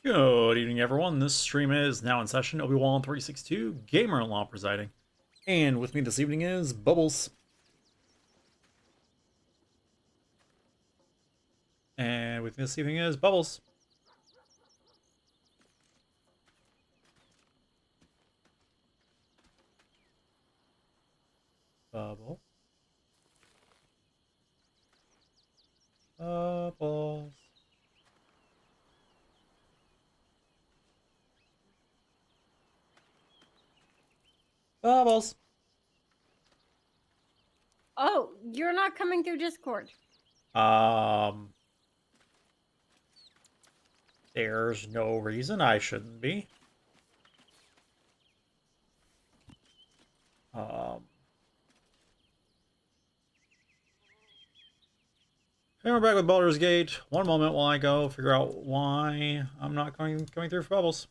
Good evening, everyone. This stream is now in session. Obi-Wan 362 Gamer Law presiding. And with me this evening is Bubbles. And with me this evening is Bubbles. Bubble. Bubbles. Bubbles. Oh, you're not coming through Discord. Um, there's no reason I shouldn't be. And we're back with Baldur's Gate. One moment while I go figure out why I'm not coming through for Bubbles.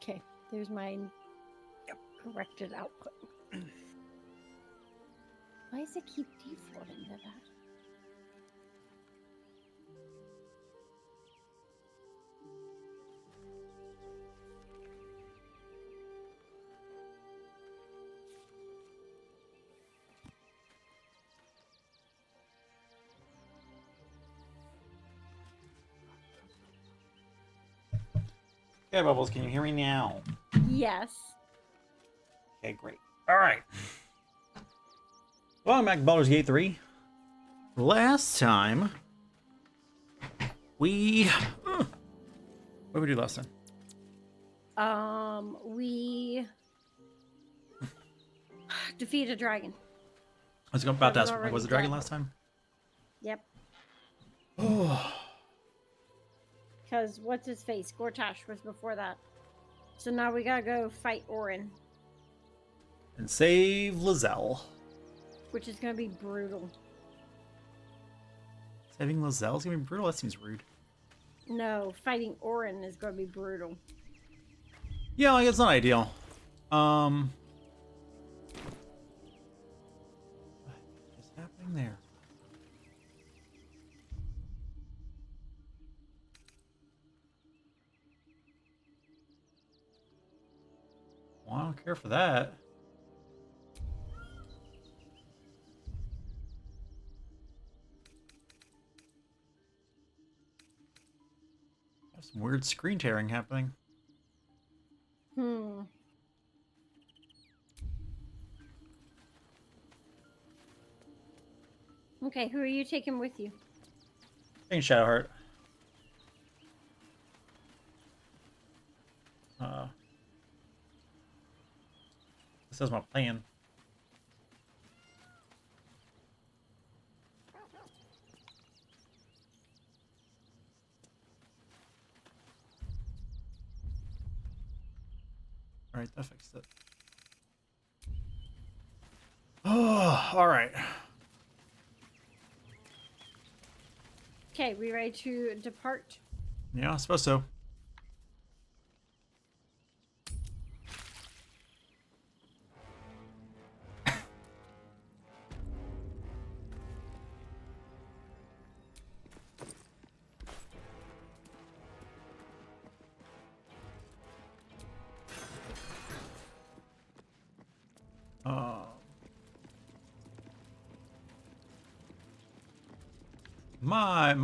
Okay, there's my corrected output. Why does it keep defaulting to that? Okay, Bubbles, can you hear me now? Yes. Okay, great. Alright. Welcome back to Baldur's Gate 3. Last time, we... what did we do last time? We defeated a dragon. I was about to ask, already was the dragon dead. last time? Yep. Oh. Because what's his face? Gortash was before that. So now we gotta go fight Orin, And save Lae'zel. which is gonna be brutal. Saving Lae'zel is gonna be brutal? That seems rude. No, fighting Orin is gonna be brutal. Yeah, like, it's not ideal. What is happening there? Well, I don't care for that. There's some weird screen tearing happening. Okay, who are you taking with you? Taking Shadowheart. This is my plan. Alright, that fixed it. Oh, alright. Okay, we ready to depart? Yeah, I suppose so.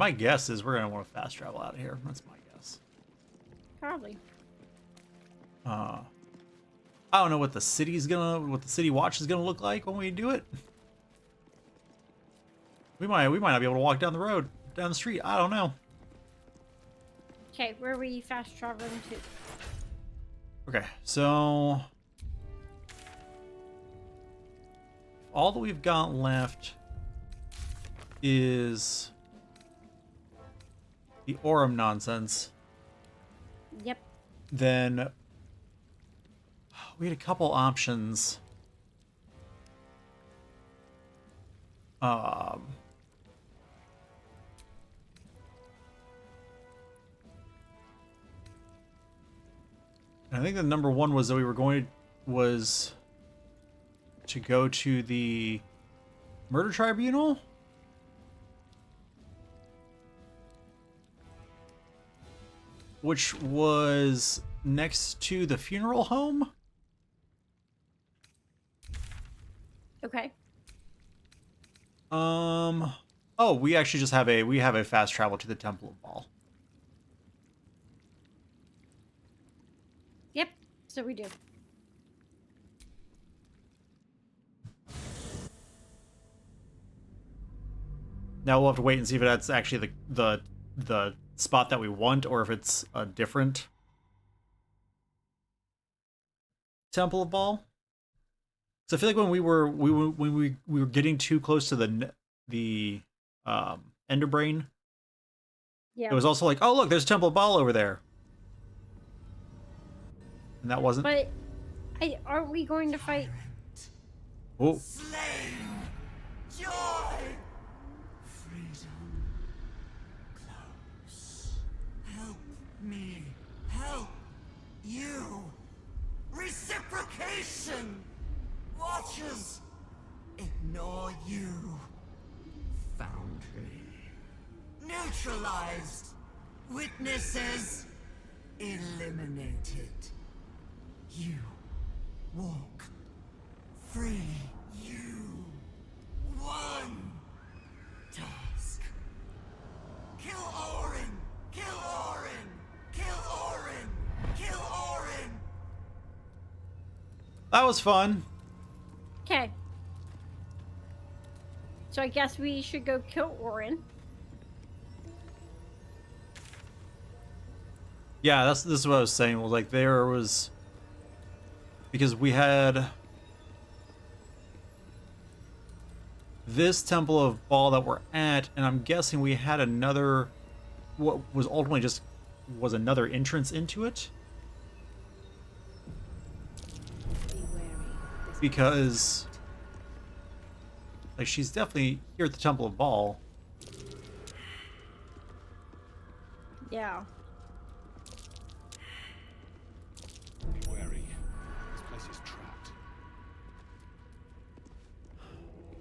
My guess is we're gonna want to fast travel out of here. That's my guess. Probably. I don't know what the city watch is gonna look like when we do it. We might not be able to walk down the road, down the street. I don't know. Okay, where are we fast traveling to? Okay, so all that we've got left is the Orem nonsense. Yep. Then we had a couple options. I think the number one was that we were going was to go to the murder tribunal, which was next to the funeral home. Okay. Oh, we actually just have a fast travel to the Temple of Baal. Yep. So we do. Now we'll have to wait and see if that's actually the spot that we want, or if it's a different Temple of Baal. So I feel like when we were getting too close to the Enderbrain, Yeah. it was also like, oh look, there's a Temple of Baal over there, and that wasn't. But aren't we going to fight? Oh, Slain! Joy! Freedom. Close. Help me. Help you. Reciprocation! Watchers! Ignore you. Foundry. Neutralized. Witnesses. Eliminated. You walk free. You one task. Kill Orin! Kill Orin! Kill Orin! Kill Orin! that was fun. Okay. So I guess we should go kill Orin. Yeah, this is what I was saying. Was like there was, because we had this Temple of Baal that we're at, and I'm guessing we had another, what was ultimately just was another entrance into it, because like she's definitely here at the Temple of Baal. Yeah. Be wary. This place is trapped.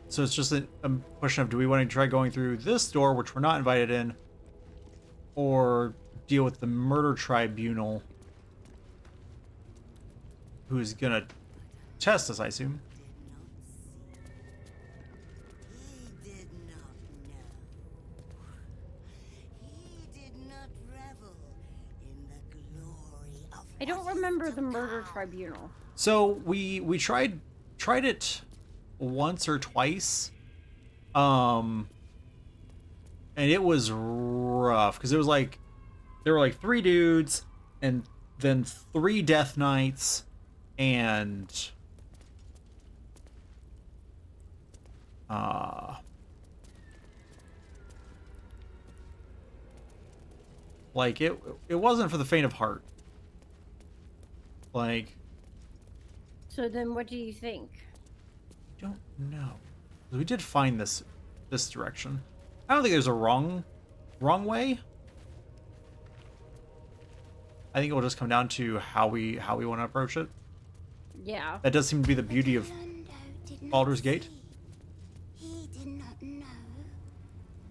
So it's just a question of, do we want to try going through this door, which we're not invited in, or deal with the murder tribunal, who's gonna test us, I assume. He did not know. He did not revel in the glory of I don't what is remember to the murder come. tribunal. So we tried it once or twice, and it was rough because it was like there were like 3 dudes and then 3 death knights and like it wasn't for the faint of heart. Like, So then what do you think? don't know. We did find this direction. I don't think there's a wrong way. I think it will just come down to how we want to approach it. Yeah. That does seem to be the beauty of Orlando did not Baldur's Gate. see. He did not know.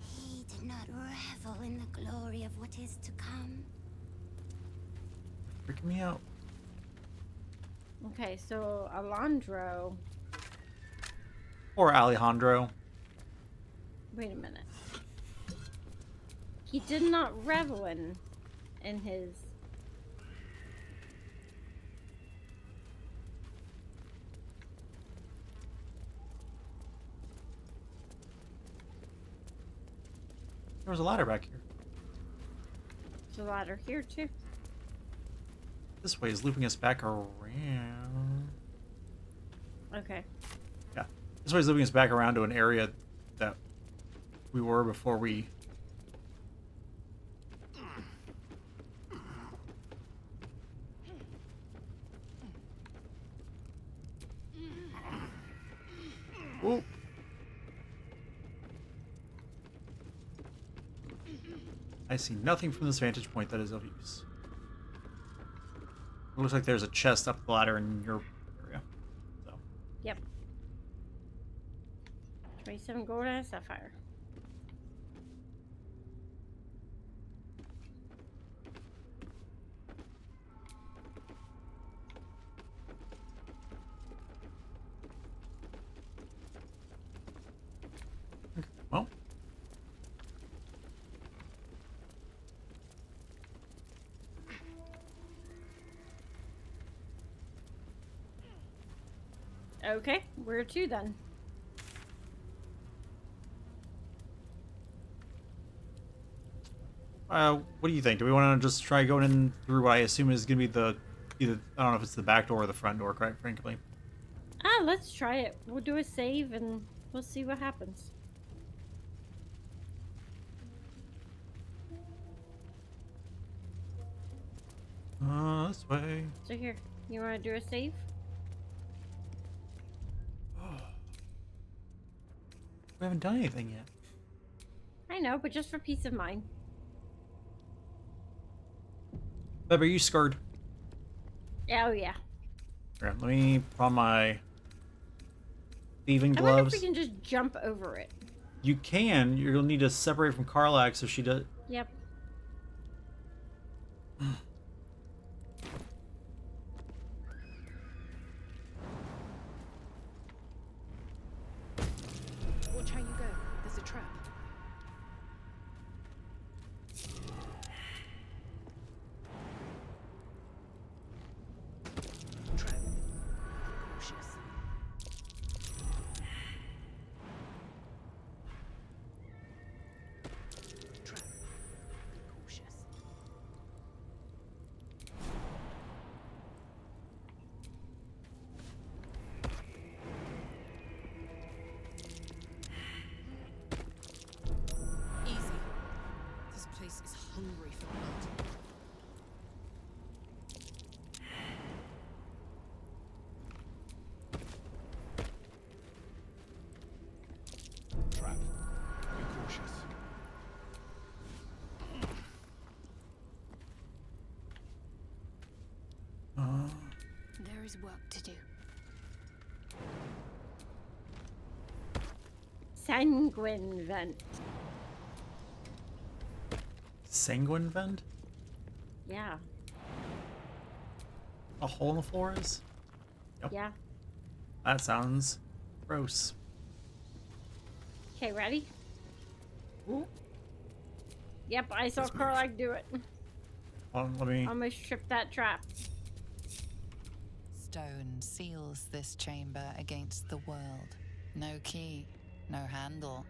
He did not revel in the glory of what is to come. Freaking me out. Okay, so Alondro. Or Alejandro. Wait a minute. He did not revel in his. There was a ladder back here. There's a ladder here too. This way is looping us back around. Okay. Yeah. This way is looping us back around to an area that we were before we... Ooh. I see nothing from this vantage point that is of use. It looks like there's a chest up the ladder in your area. So. Yep. 27 gold and a sapphire. Well. Okay, where to then? What do you think? Do we want to just try going in through what I assume is going to be the either, I don't know if it's the back door or the front door, quite frankly. Let's try it. We'll do a save and we'll see what happens. This way. So here, you want to do a save? We haven't done anything yet. I know, but just for peace of mind. Beb, are you scarred? Oh yeah. Here, let me put on my thieving I wonder if gloves. we can just jump over it. You can. You'll need to separate from Karlak so she does. Yep. Watch how you go. There's a trap. Trap. Be cautious. Trap. Be cautious. Easy. This place is hungry for blood. Trap. Be cautious. There is work to do. Sanguine vent. Sanguine vent? Yeah. A hole in the floor is? Yep. Yeah. That sounds gross. Okay, ready? Ooh. Yep, I saw Let's move. Karlak do it. Hold on, let me. Almost tripped that trap. Stone seals this chamber against the world. No key, no handle.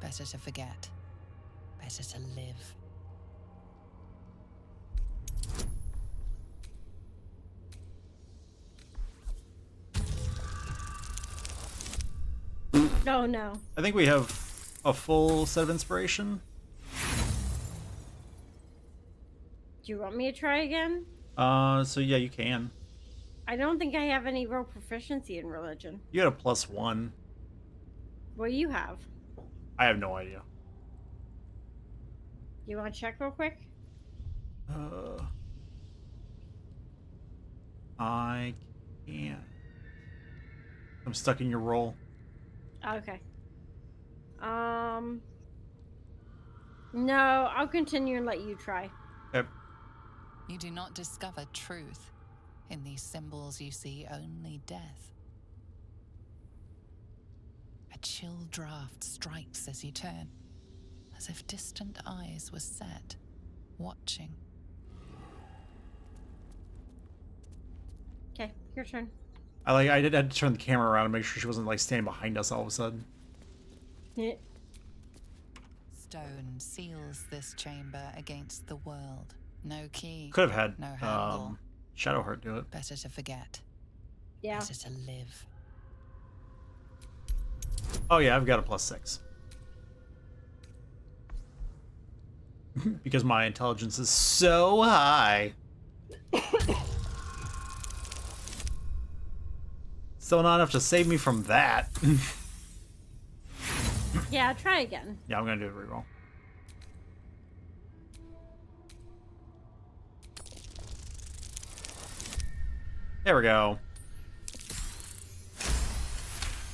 Better to forget. Better to live. Oh no. I think we have a full set of inspiration. Do you want me to try again? So yeah, you can. I don't think I have any real proficiency in religion. You had a +1. What do you have? I have no idea. You want to check real quick? I can't. I'm stuck in your role. Okay. No, I'll continue and let you try. Okay. You do not discover truth. In these symbols you see only death. A chill draft strikes as you turn, as if distant eyes were set, watching. Okay, your turn. I did have to turn the camera around and make sure she wasn't like standing behind us all of a sudden. Yeah. stone seals this chamber against the world. No key. Could have had No handle. Shadowheart do it. Better to forget. Yeah. Better to live. Oh yeah, I've got a +6. Because my intelligence is so high. Still not enough to save me from that. Yeah, try again. Yeah, I'm gonna do a reroll. There we go.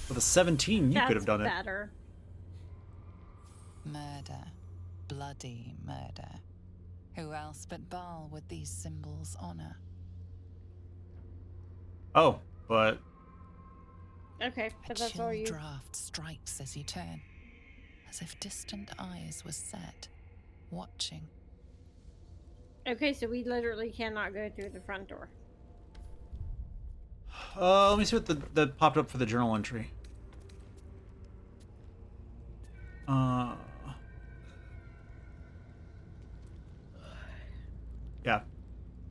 With a 17, you could have done it. Better. Murder. Bloody murder. Who else but Baal would these symbols honor? Oh, but Okay, A but that's chill all you. draft strikes as you turn, as if distant eyes were set, watching. Okay, so we literally cannot go through the front door. let me see what that popped up for the journal entry. Yeah.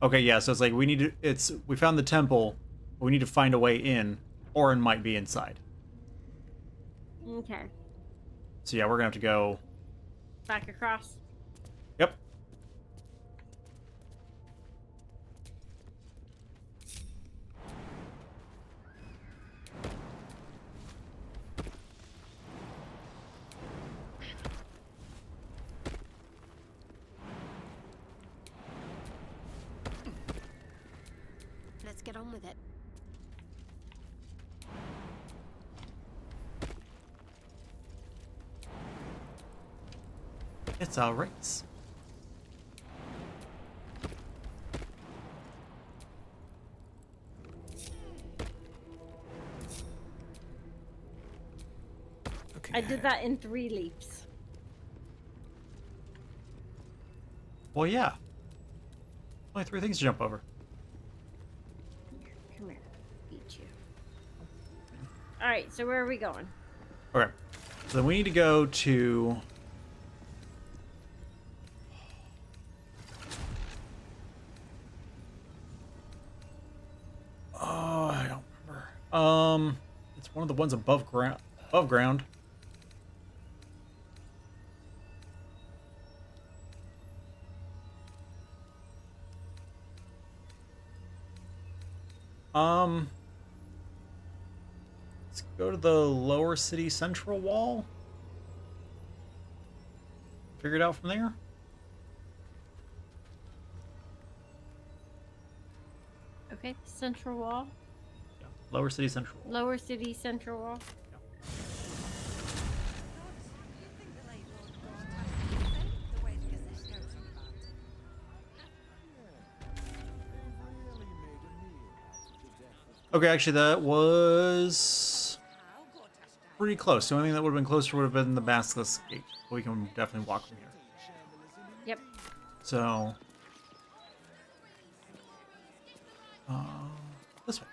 Okay, yeah, so it's like we found the temple, but we need to find a way in. Orin might be inside. Okay. So yeah, we're gonna have to go. Back across. Yep. Let's get on with it. It's a race. Looking I did that in 3 leaps. Well, yeah. Only 3 things to jump over. Come here. Beat you. Alright, so where are we going? Okay. So then we need to go to. Oh, I don't remember. It's one of the ones above ground. Above ground. Let's go to the lower city central wall. Figure it out from there. Okay, central wall. Yeah. Lower city central wall. Lower city central wall. Okay, actually, that was pretty close. The only thing that would have been closer would have been the Basilisk Gate. But we can definitely walk from here. Yep. So, this way.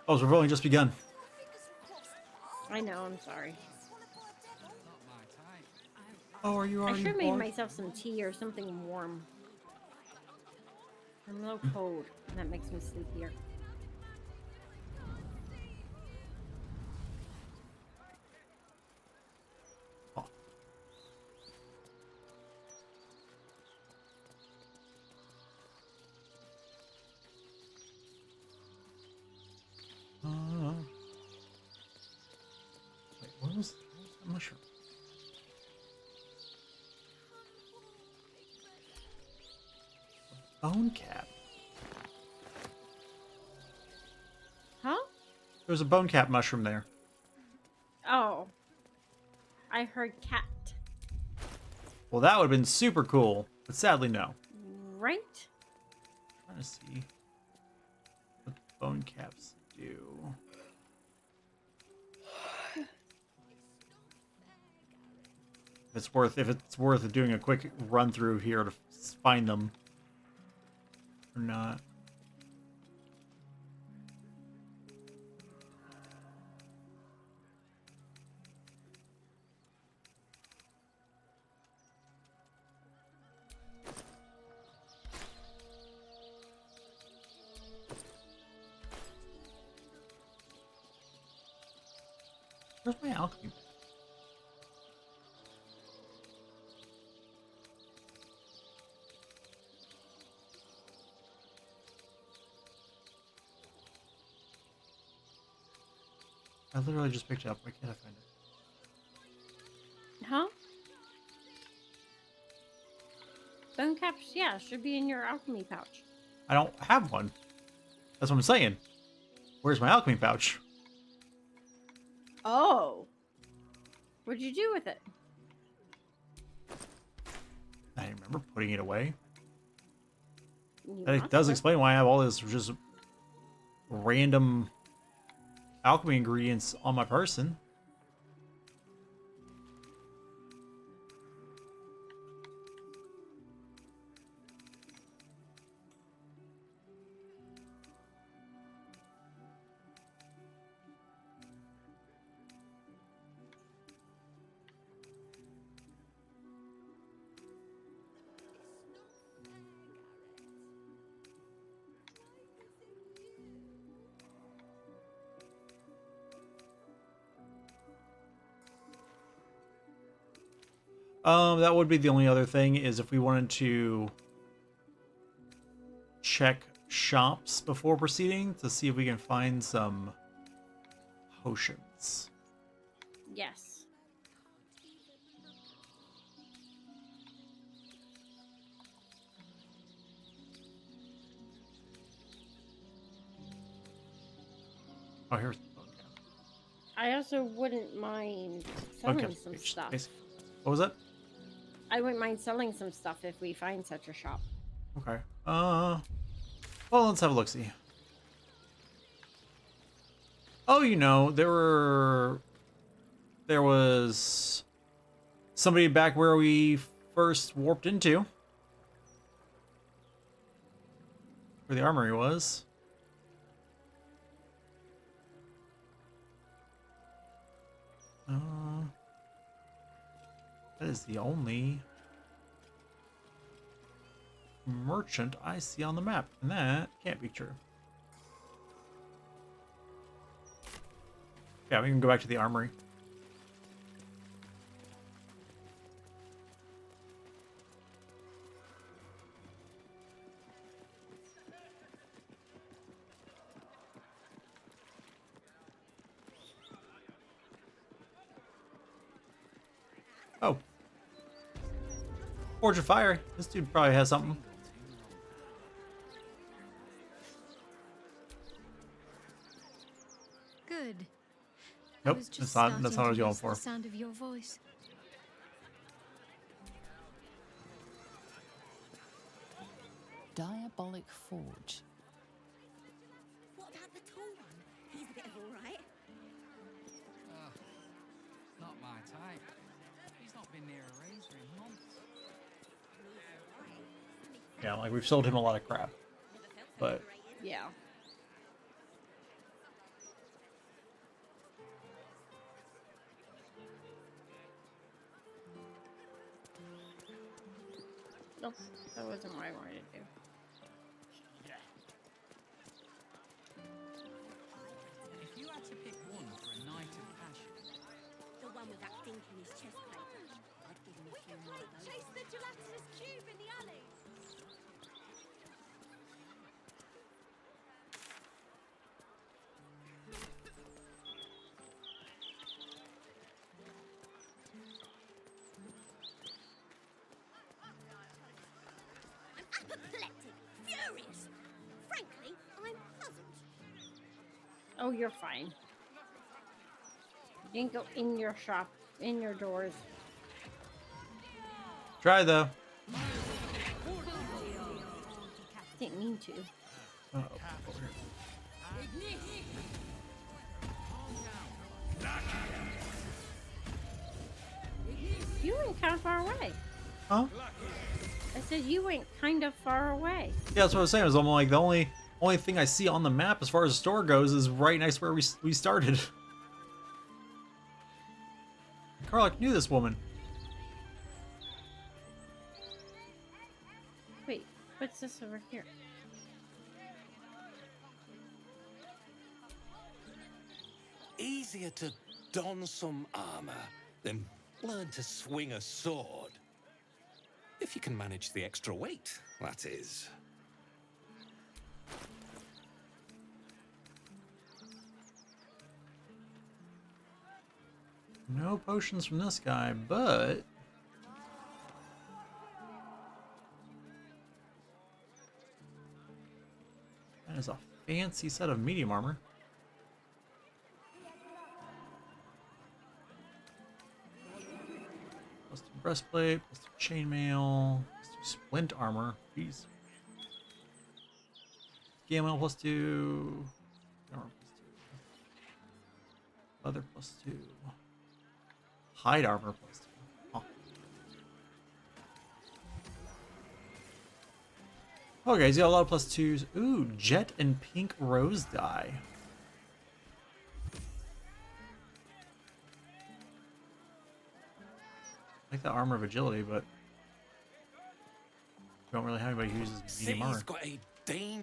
Oh, so we've only just begun. I know, I'm sorry. Oh, are you I already should have made bored? myself some tea or something warm. I'm a little cold, and that makes me sleepier. Oh. Wait, what was the mushroom? Bone cap. Huh? There was a bone cap mushroom there. Oh. I heard cat. Well, that would have been super cool, but sadly, no. Right? Trying to see what bone caps do. if it's worth doing a quick run through here to find them or not. Where's my alchemy? I literally just picked it up. Why can't I find it? Huh? Bone caps, yeah, should be in your alchemy pouch. I don't have one. That's what I'm saying. Where's my alchemy pouch? Oh. What'd you do with it? I remember putting it away. You That must does have. explain why I have all this just random alchemy ingredients on my person. That would be the only other thing is if we wanted to check shops before proceeding to see if we can find some potions. Yes. Oh, here's I also wouldn't mind selling some stuff. What was that? I wouldn't mind selling some stuff if we find such a shop. Okay. Well, let's have a look-see. Oh, you know, there was somebody back where we first warped into. Where the armory was. That is the only merchant I see on the map, and that can't be true. Yeah, we can go back to the armory. Oh. Forge of Fire. This dude probably has something. Good. Nope, that's not what I was going for. The sound of your voice. Diabolic Forge. What about the tall one? He's a bit of all right. Not my type. He's not been near a razor in months. Yeah, like we've sold him a lot of crap. But Yeah. Nope, that wasn't what I wanted to do. If you had to pick one for a night of passion, The one with that dink in his chest plate. I'd give him a few more of those. Chase the gelatinous cube in the alley. I'm apoplectic, furious. Frankly, I'm puzzled. Oh, you're fine. You didn't go in your shop, in your doors. try though. Didn't mean to. Uh-oh. Over here. You went kind of far away. Huh? I said you went kind of far away. Yeah, that's what I was saying. Was I'm like the only thing I see on the map as far as the store goes is right next to where we started. Karlach knew this woman. Wait, what's this over here? Easier to don some armor than learn to swing a sword. If you can manage the extra weight, that is. No potions from this guy, but that is a fancy set of medium armor. Plus 2 breastplate, plus 2 chainmail, plus 2 splint armor. Jeez. Gamel plus 2. Armor plus 2. Leather plus 2. Hide armor plus 2. Oh. Okay, he's got a lot of plus 2s. Ooh, jet and pink rose dye. I like that armor of agility, but we don't really have anybody who uses medium armor. City's got a dang.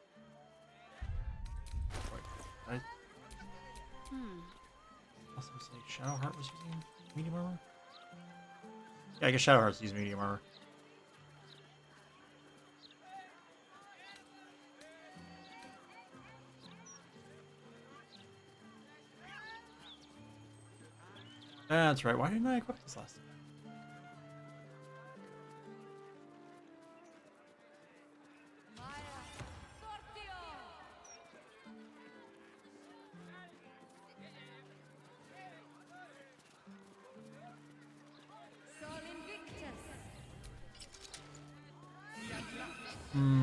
I also say Shadowheart was using medium armor? Yeah, I guess Shadowheart's using medium armor. That's right. Why didn't I equip this last time?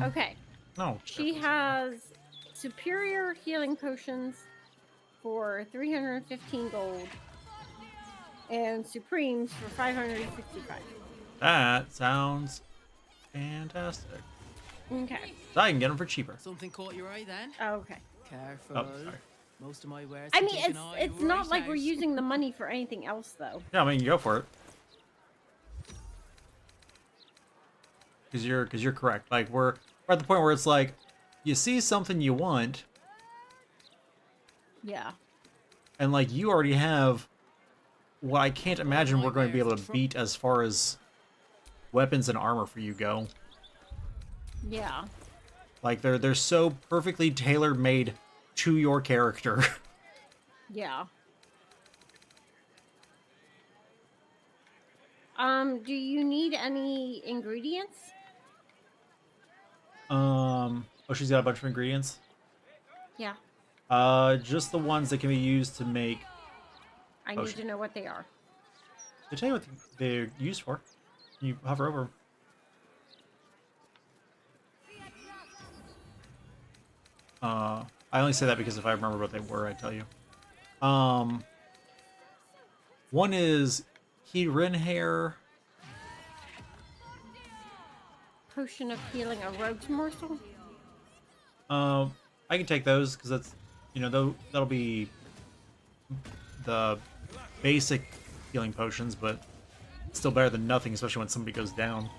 Okay. No. She has superior healing potions for 315 gold and supremes for 565. That sounds fantastic. Okay. So I can get them for cheaper. Something caught your eye then? Okay. Careful. Oh, sorry. Most of my wares. I can mean, take an eye it's not right like we're out. using the money for anything else, though. Yeah, I mean, you go for it. Because you're correct. Like we're at the point where it's like, you see something you want, Yeah. and like you already have what I can't imagine we're going to be able to beat as far as weapons and armor for you go. Yeah. Like they're so perfectly tailor made to your character. Yeah. Do you need any ingredients? Oh, she's got a bunch of ingredients. Yeah. Just the ones that can be used to make. I need to know what they are. They tell you what they're used for. You hover over 'em. I only say that because if I remember what they were, I'd tell you. One is Kirin hair. Potion of healing, a rogue's morsel. I can take those because that's, that'll be the basic healing potions, but still better than nothing, especially when somebody goes down.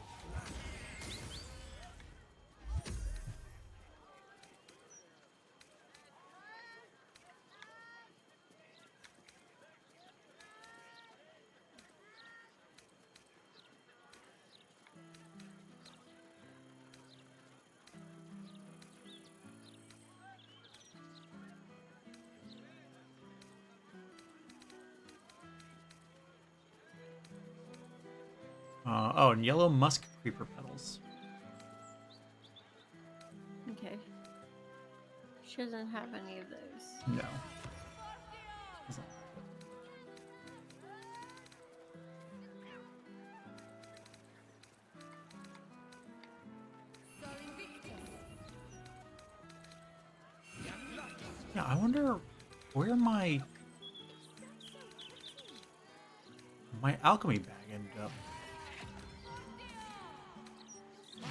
Oh, and yellow musk creeper petals. Okay. She doesn't have any of those. No. Yeah, I wonder where my alchemy bag I ended up.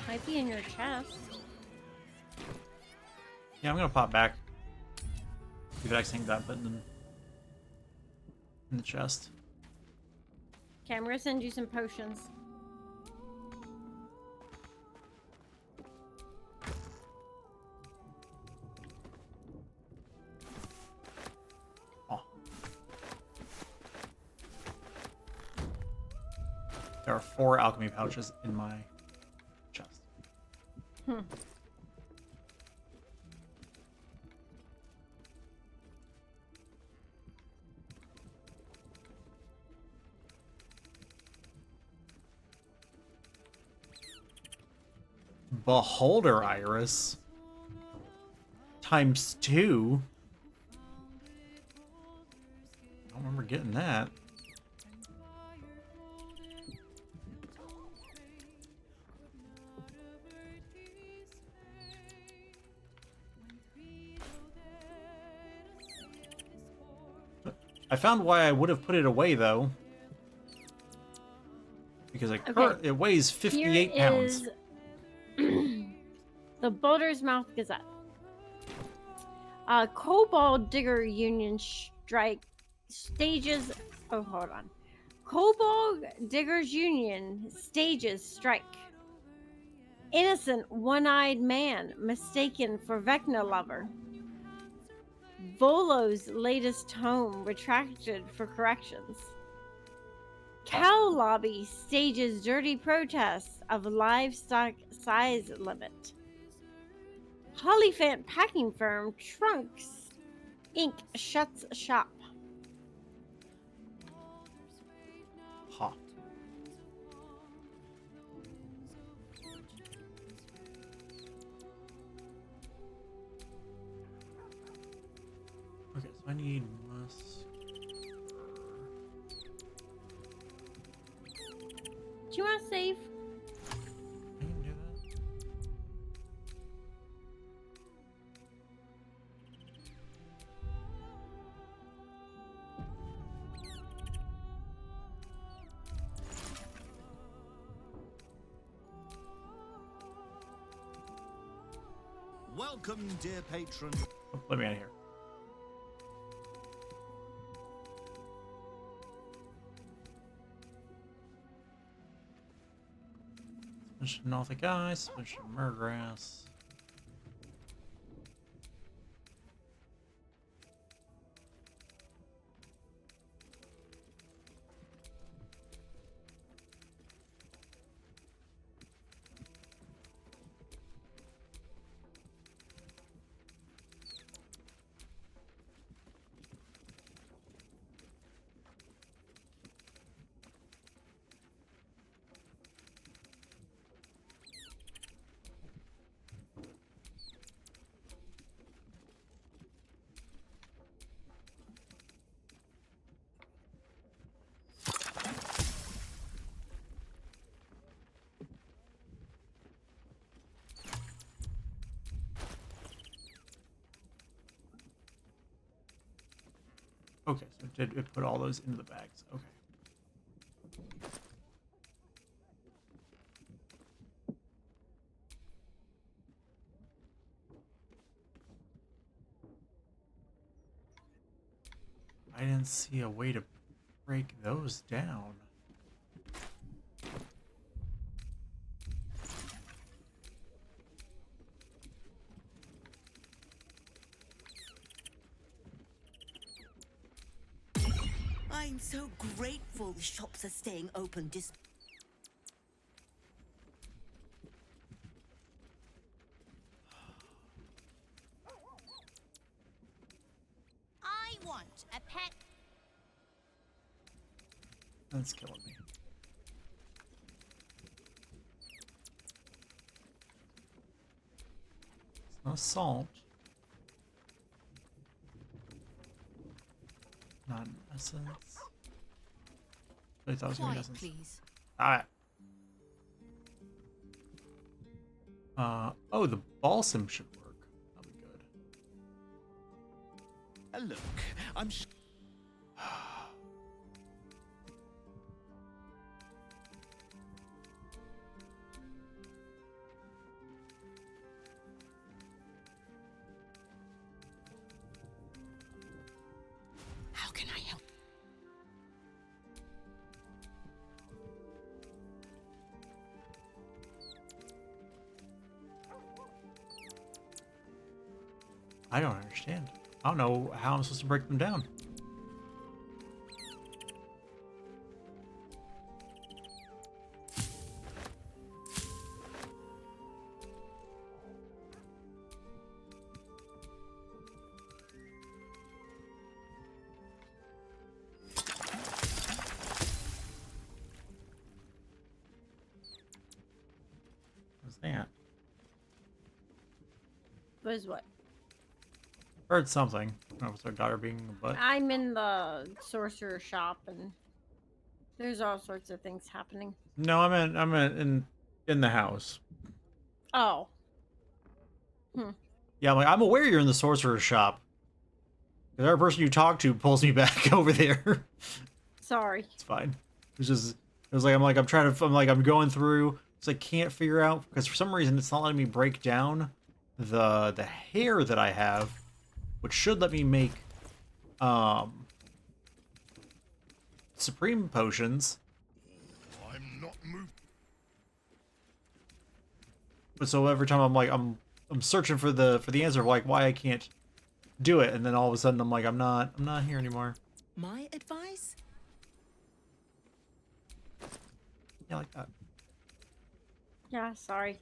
Might be in your chest. Yeah, I'm gonna pop back. See if I can that button in the chest. Okay, I'm gonna send you some potions. Oh. There are 4 alchemy pouches in my chest. Hmm. Beholder Iris times 2. I don't remember getting that. I found why I would have put it away though. Because it weighs 58 Here pounds. is the Baldur's Mouth Gazette. Kobold Digger Union strike stages. Oh, hold on. Kobold Diggers Union stages strike. Innocent one-eyed man mistaken for Vecna lover. Volo's latest home retracted for corrections. Cow lobby stages dirty protests of livestock size limit. Hollyphant packing firm Trunks Inc. shuts shop. Ha. Okay, so I need musk. Do you want to save? I can do that. Welcome, dear patron. Oh, let me out of here. Switch to Nothic Ice, switch to Murgrass. Okay, so it put all those into the bags. Okay. I didn't see a way to break those down. I'm so grateful the shops are staying open I want a pet. That's killing me. It's not salt. Not an essence. I thought it was gonna be Quiet, essence. please. Alright. Oh, the balsam should work. That'll be good. Look, I'm can I help? I don't understand. I don't know how I'm supposed to break them down. What's that? Was what? Heard something. I don't know if it's our daughter being a butt. I'm in the sorcerer shop, and there's all sorts of things happening. No, I'm in the house. Oh. Yeah, I'm aware you're in the sorcerer's shop. The other person you talk to pulls me back over there. Sorry. It's fine. It was like I'm going through, so I can't figure out, because for some reason it's not letting me break down the hair that I have, which should let me make supreme potions. I'm not moved. But so every time I'm searching for the answer of like why I can't do it, and then all of a sudden I'm like I'm not here anymore. My advice? Yeah, like that. Yeah, sorry.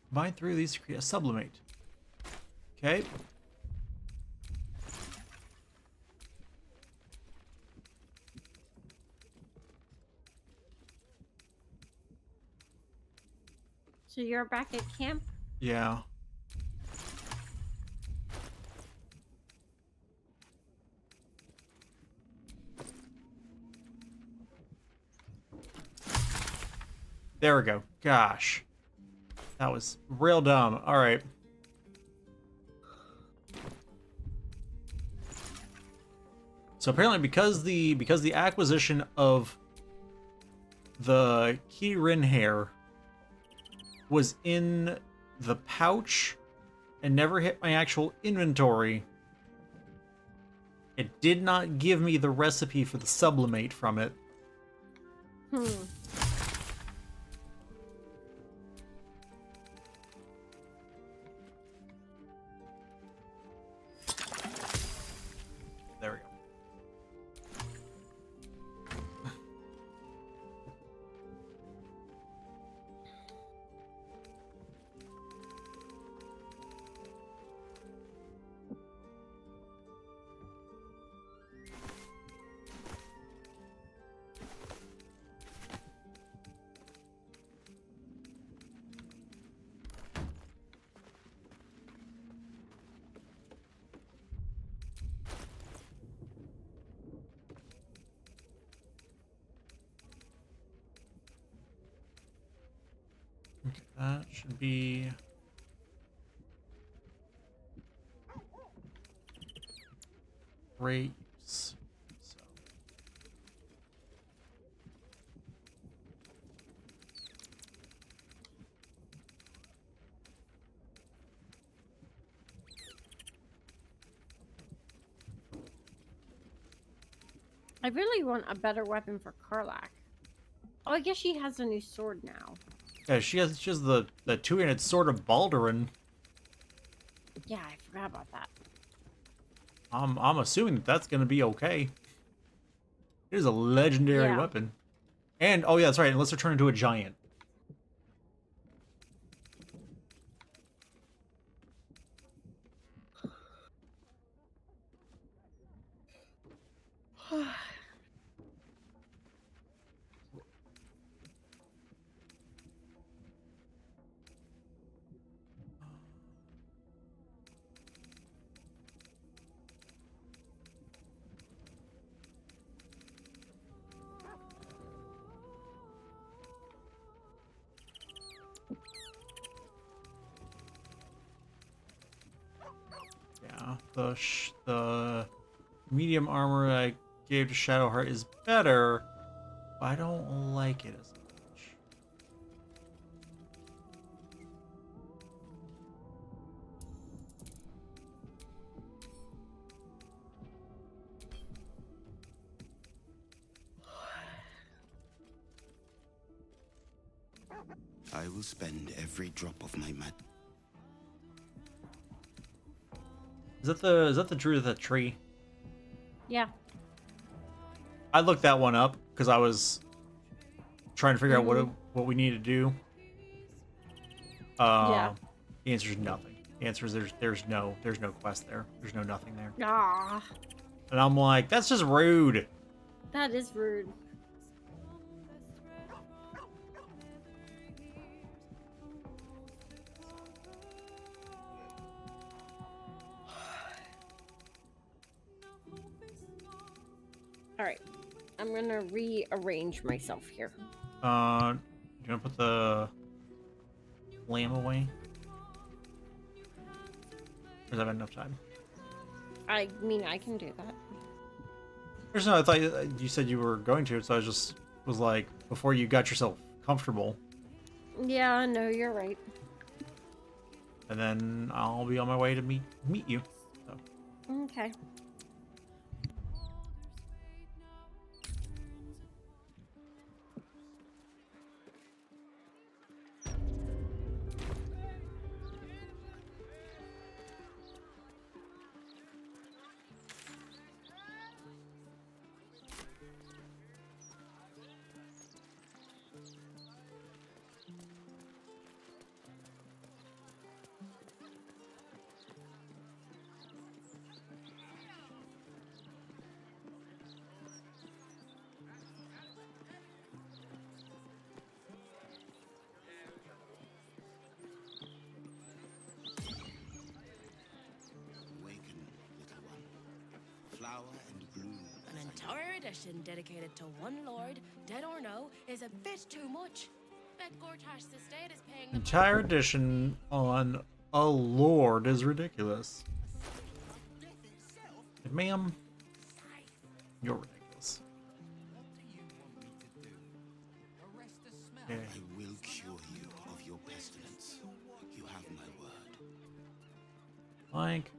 Combine three of these to create a sublimate. Okay. So you're back at camp? Yeah. There we go. Gosh. That was real dumb. All right. So apparently because the acquisition of the Kirin hair was in the pouch and never hit my actual inventory, it did not give me the recipe for the sublimate from it. There we go. Okay, that should be great use. So. I really want a better weapon for Karlak. Oh, I guess she has a new sword now. Yeah, she has the two-handed sword of Baldur, and Yeah, I forgot about that. I'm assuming that that's gonna be okay. It is a legendary Yeah. weapon, and oh yeah, that's right. Unless they're turned into a giant. Yeah, the medium armor I gave to Shadowheart is better, but I don't like it as much. I will spend every drop of my mad. Is that the druid of that tree? Yeah. I looked that one up because I was trying to figure out what we need to do. Yeah. The answer is nothing. The answer is there's no quest there. There's no nothing there. Ah, And I'm like, that's just rude. that is rude. All right, I'm gonna rearrange myself here. Do you want to put the lamb away? Or does that have enough time? I mean, I can do that. There's no. I thought you said you were going to, so I was like, before you got yourself comfortable, Yeah, no, you're right. and then I'll be on my way to meet you. So. Okay. Awaken, little one. Flower and bloom. An entire edition dedicated to one lord, dead or no, is a bit too much. Bet Gortash's estate is paying the Entire edition on a lord is ridiculous. Ma'am, you're ridiculous. What do you want me to do? Arrest the smell? Okay. I will cure you of your pestilence. You have my word. Like,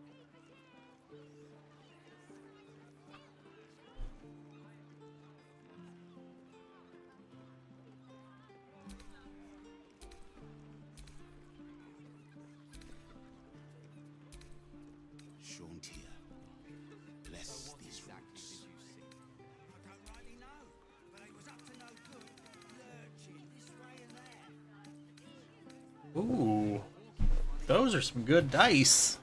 Shauntia, bless these roots. ooh, those are some good dice.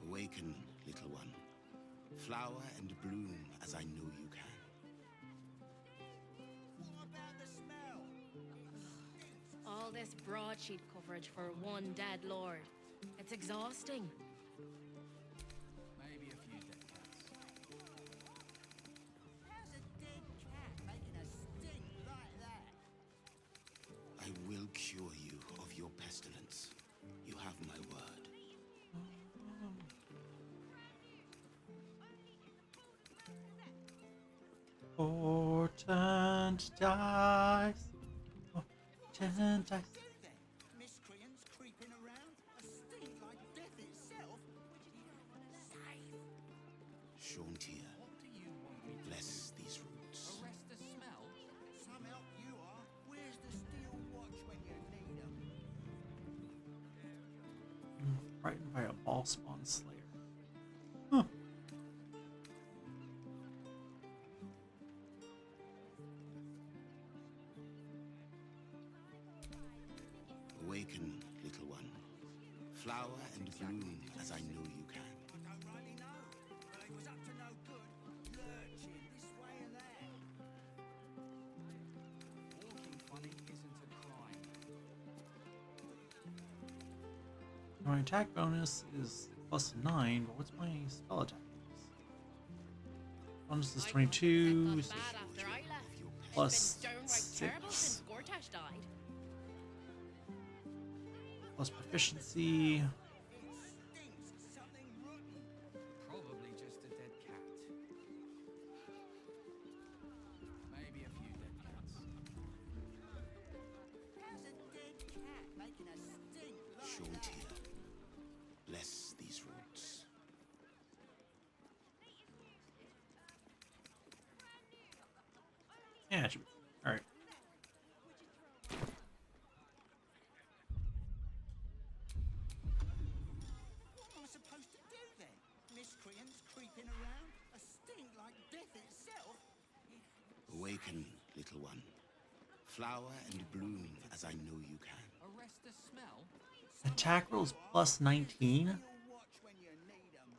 Awaken, little one. Flower and bloom as I know you can. All this broadsheet coverage for one dead lord. It's exhausting. Maybe a few dead cats. I will cure you of your pestilence. You have my word. Portent dice. Portent dice. Miscreants creeping around, a stink like death itself. Shauntia, What do you want me to bless these roots. arrest the smell? Some help you are. Where's the steel watch when you need 'em? Frightened by a ball spawn slayer. Huh. Awaken, little one. Flower and bloom as I know you can. I don't rightly know, but it was up to no good. Lurching this way and that. Walking funny isn't a crime. My attack bonus is +9, but what's my spell attack bonus? Bonus is 22, It got bad after I left. plus It's been downright terrible 6, since Gortash died. plus proficiency. It stinks something rotten. Probably just a dead cat. Maybe a few dead cats. How's a dead cat making a stink like that? Shauntia, bless these roots. Yeah, it should be. All right. What am I supposed to do then? Miscreants creeping around? A stink like death itself? Awaken, little one. Flower and bloom as I know you can. Arrest the smell? Attack rolls plus 19. You'll watch when you need 'em.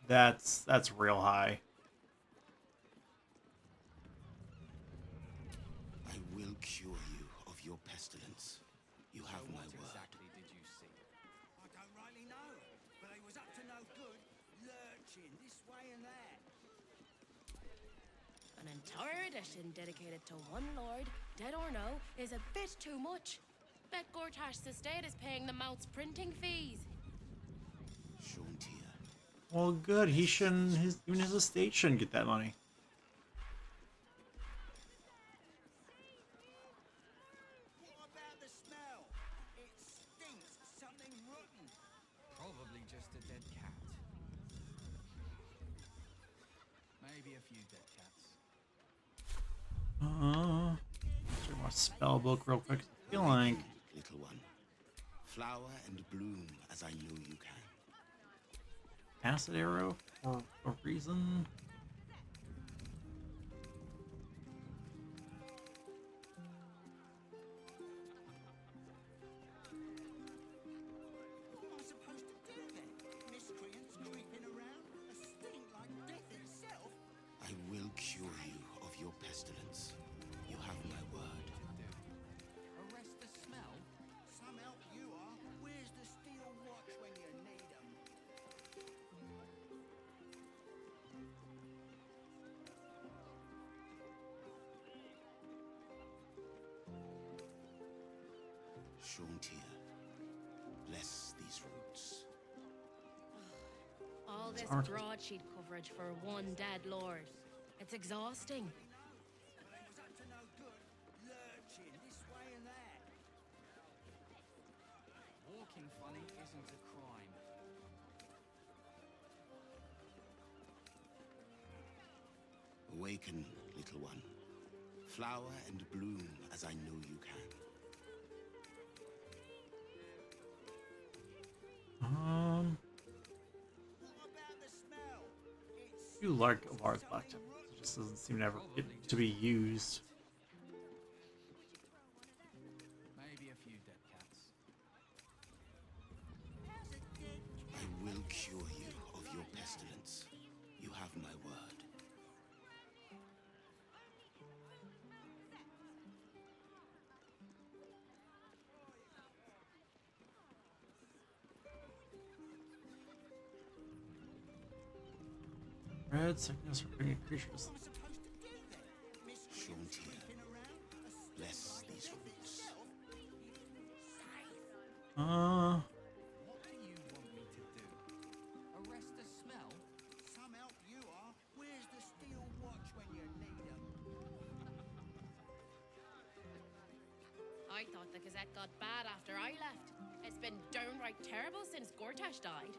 That's real high. I will cure you of your pestilence. You have my What word. exactly did you see? I don't rightly know, but they was up to no good, lurching this way and that. An entire edition dedicated to one lord, dead or no, is a bit too much. Bet Gortash's estate is paying the Mount's printing fees. Shauntia. Well, good. He shouldn't. Even his estate shouldn't get that money. What about the smell? It stinks something rotten. Probably just a dead cat. Maybe a few dead cats. Check my spell book real quick. I feel like Little one. Flower and bloom as I know you can. acid arrow for a reason. What am I supposed to do then? Miscreants creeping around? A stink like death itself? I will cure you of your pestilence. You have my word. Arrest the smell? Some help you are. Where's the steel watch when you need 'em? Shauntia. Bless these roots. All this Aren't- broadsheet coverage for one dead lord. It's exhausting. They was up to no good, lurching this way and that. Walking funny isn't a crime. Awaken, little one. Flower and bloom as I know you can. What about the smell? It's You like Avar's Black Temple. It just doesn't seem to ever get to be used. Maybe a few dead cats. I will cure you of your pestilence. You have my word. Red sickness for bringing creatures. Shauntia. Bless these roots. What do you want me to do? Arrest the smell? some help you are. Where's the steel watch when you need 'em? I thought the Gazette got bad after I left. It's been downright terrible since Gortash died.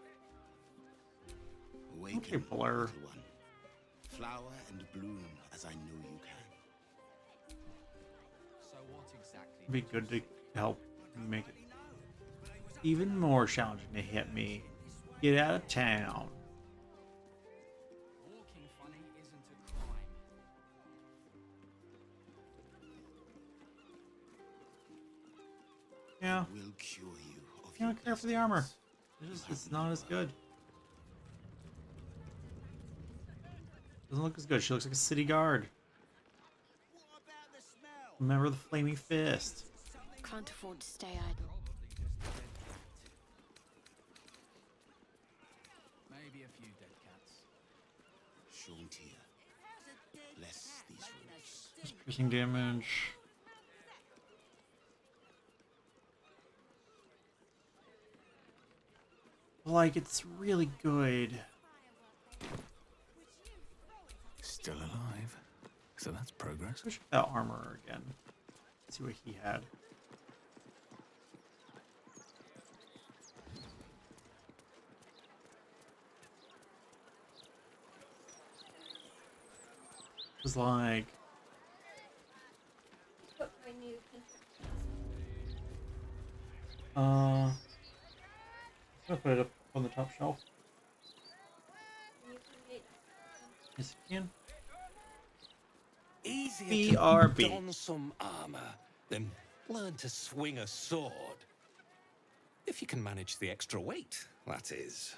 Awaken, Okay, Blur. little one. Flower and bloom as I know you can. So what exactly? It'd be good to help make it even more challenging to hit me. Get out of town. Walking funny isn't a crime. Yeah, Will cure you of I your don't care for the armor. pestilence. It's not as good. Doesn't look as good. She looks like a city guard. What about the smell? Remember the flaming fist. Can't afford to stay idle. Probably just a dead cat. Maybe a few dead cats. Shauntia. Bless these roots. Piercing damage. Like, it's really good. Still alive. So that's progress. Let's check that armor again. See what he had. was like, Put my new I'll put it up on the top shelf. Yes, you can. Easier to BRB. don some armor than learn to swing a sword. If you can manage the extra weight, that is.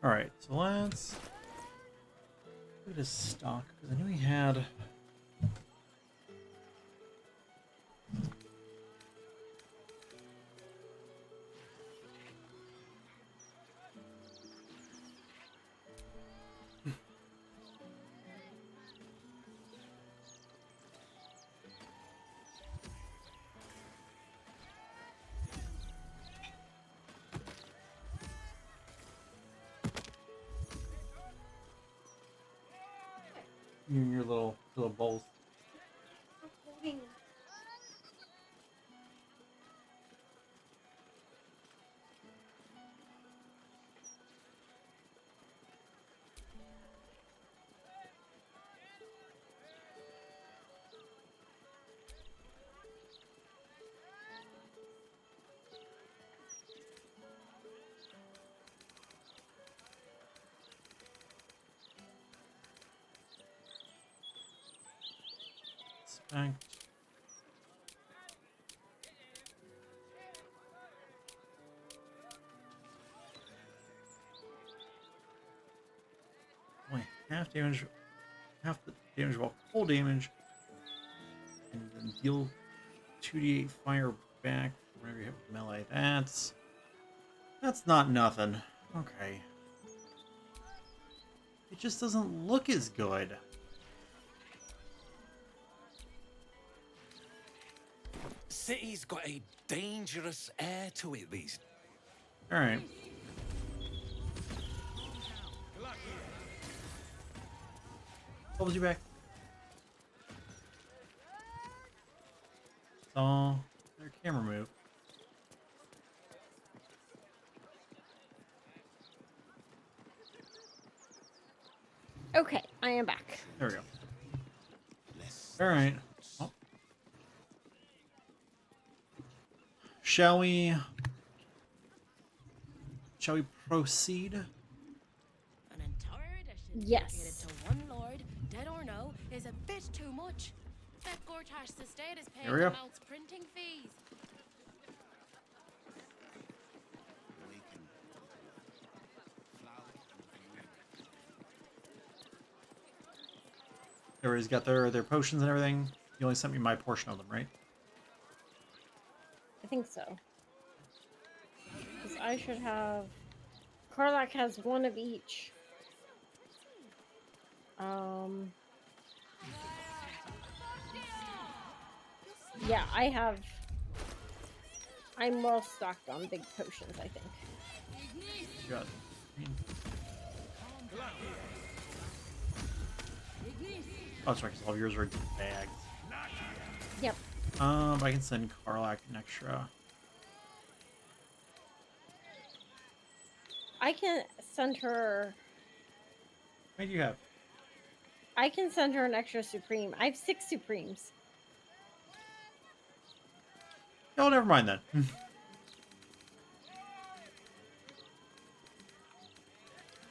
Alright, so let's look at his stock, because I knew he had. Your little bowls. Spanked. Only half damage, half the damage while full damage, and then deal 2d8 fire back whenever you hit with melee. That's not nothing. Okay. It just doesn't look as good. city's got a dangerous air to it these. All right. What was you back? Saw their camera move. Okay, I am back. There we go. All right. Oh. Shall we proceed? An entire edition Yes. dedicated to one lord, dead or no, is a bit too much. Bet Gortash's estate is paying Here we the go. Mount's printing fees. Awaken, little one. Flower and bloom. Everybody's got their potions and everything. You only sent me my portion of them, right? I think so. Because I should have... Karlak has one of each. Yeah, I have... I'm well stocked on big potions, I think. Got it. Oh, sorry, because all of yours are bags. Yep. I can send Karlak an extra. I can send her... What do you have? I can send her an extra Supreme. I have 6 Supremes. Oh, never mind then.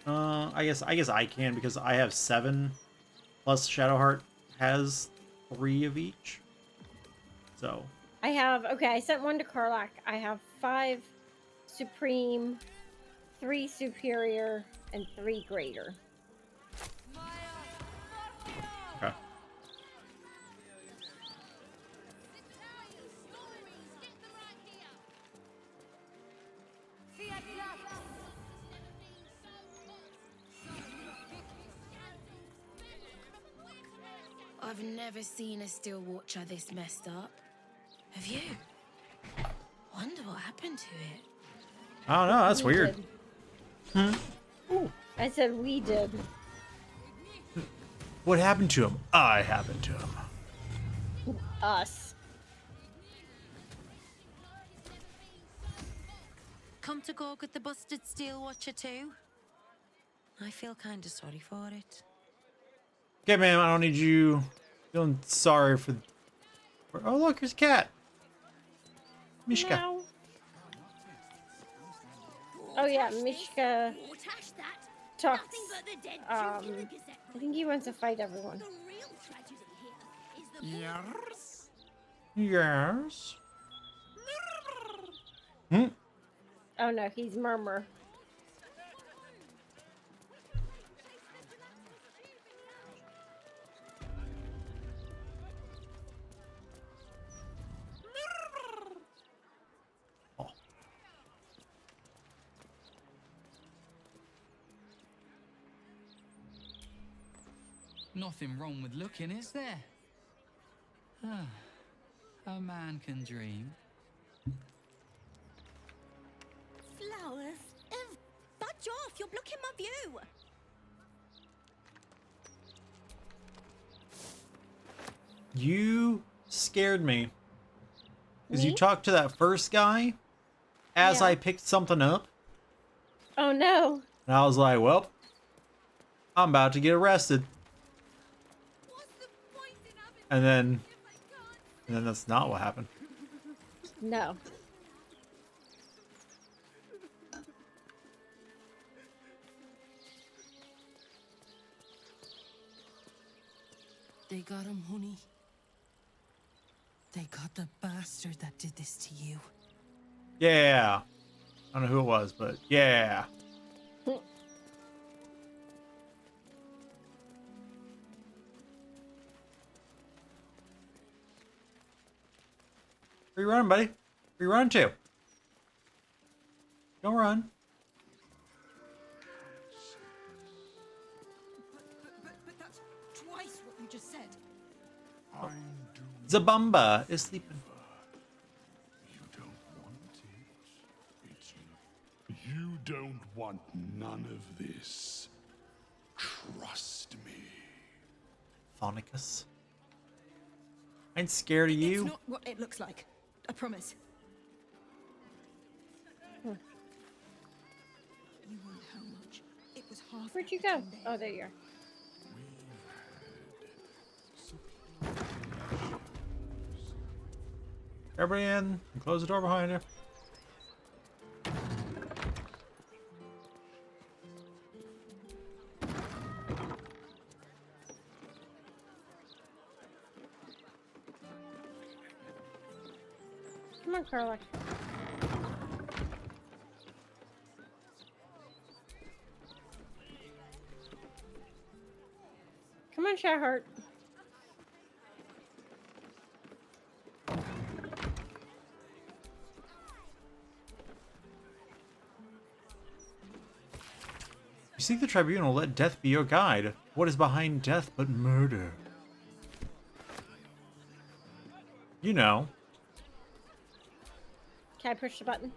I guess I can because I have 7, plus Shadowheart has 3 of each. So I have... Okay, I sent one to Karlak. I have 5 Supreme, 3 Superior, and 3 Greater. okay. I've never seen a steel watcher this messed up. Have you? Wonder what happened to it. I don't know. That's We weird. did. I said we did. What happened to him? I happened to him. Us. Come to go get the busted steel watcher too? I feel kind of sorry for it. Okay, ma'am. I don't need you feeling sorry for. Oh, look, there's a cat. Mishka. Meow. Oh yeah, Mishka Gortash that. talks. Nothing but the dead I drinking a Gazette. think he wants to fight everyone. The real tragedy here is the Yes. Hmm. Oh no, he's Murmur. Oh. Nothing wrong with looking, is there? Ah, a man can dream. Flowers? Budge off, you're blocking my view. You scared me. Because you Me? talked to that first guy as Yeah. I picked something up. Oh no. And I was like, well, I'm about to get arrested. And then that's not what happened. No. They got him, honey. They got the bastard that did this to you. Yeah. I don't know who it was, but yeah. Where you running, buddy? Where you running to? Don't run. But that's twice what you just said. Zabumba is sleeping. want none of this. Trust me. Phonicus. I ain't scared of you. It's not what it looks like. I promise. Hmm. You want how much? It was half. Where'd you go? Oh, there you are. Everybody in. And close the door behind you. Come on, Carla. Come on, Shahart. You seek the tribunal, let death be your guide. What is behind death but murder? You know. Can I push the button?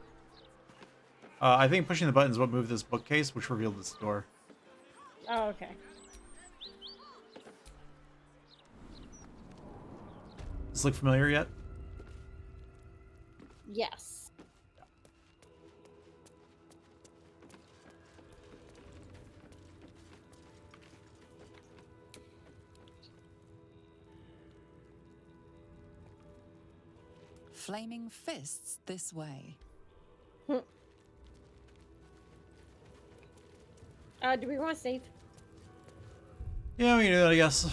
I think pushing the button is what moved this bookcase, which revealed this door. Oh, okay. Does this look familiar yet? Yes. Flaming fists this way. Do we want to save? Yeah, we can do that, I guess.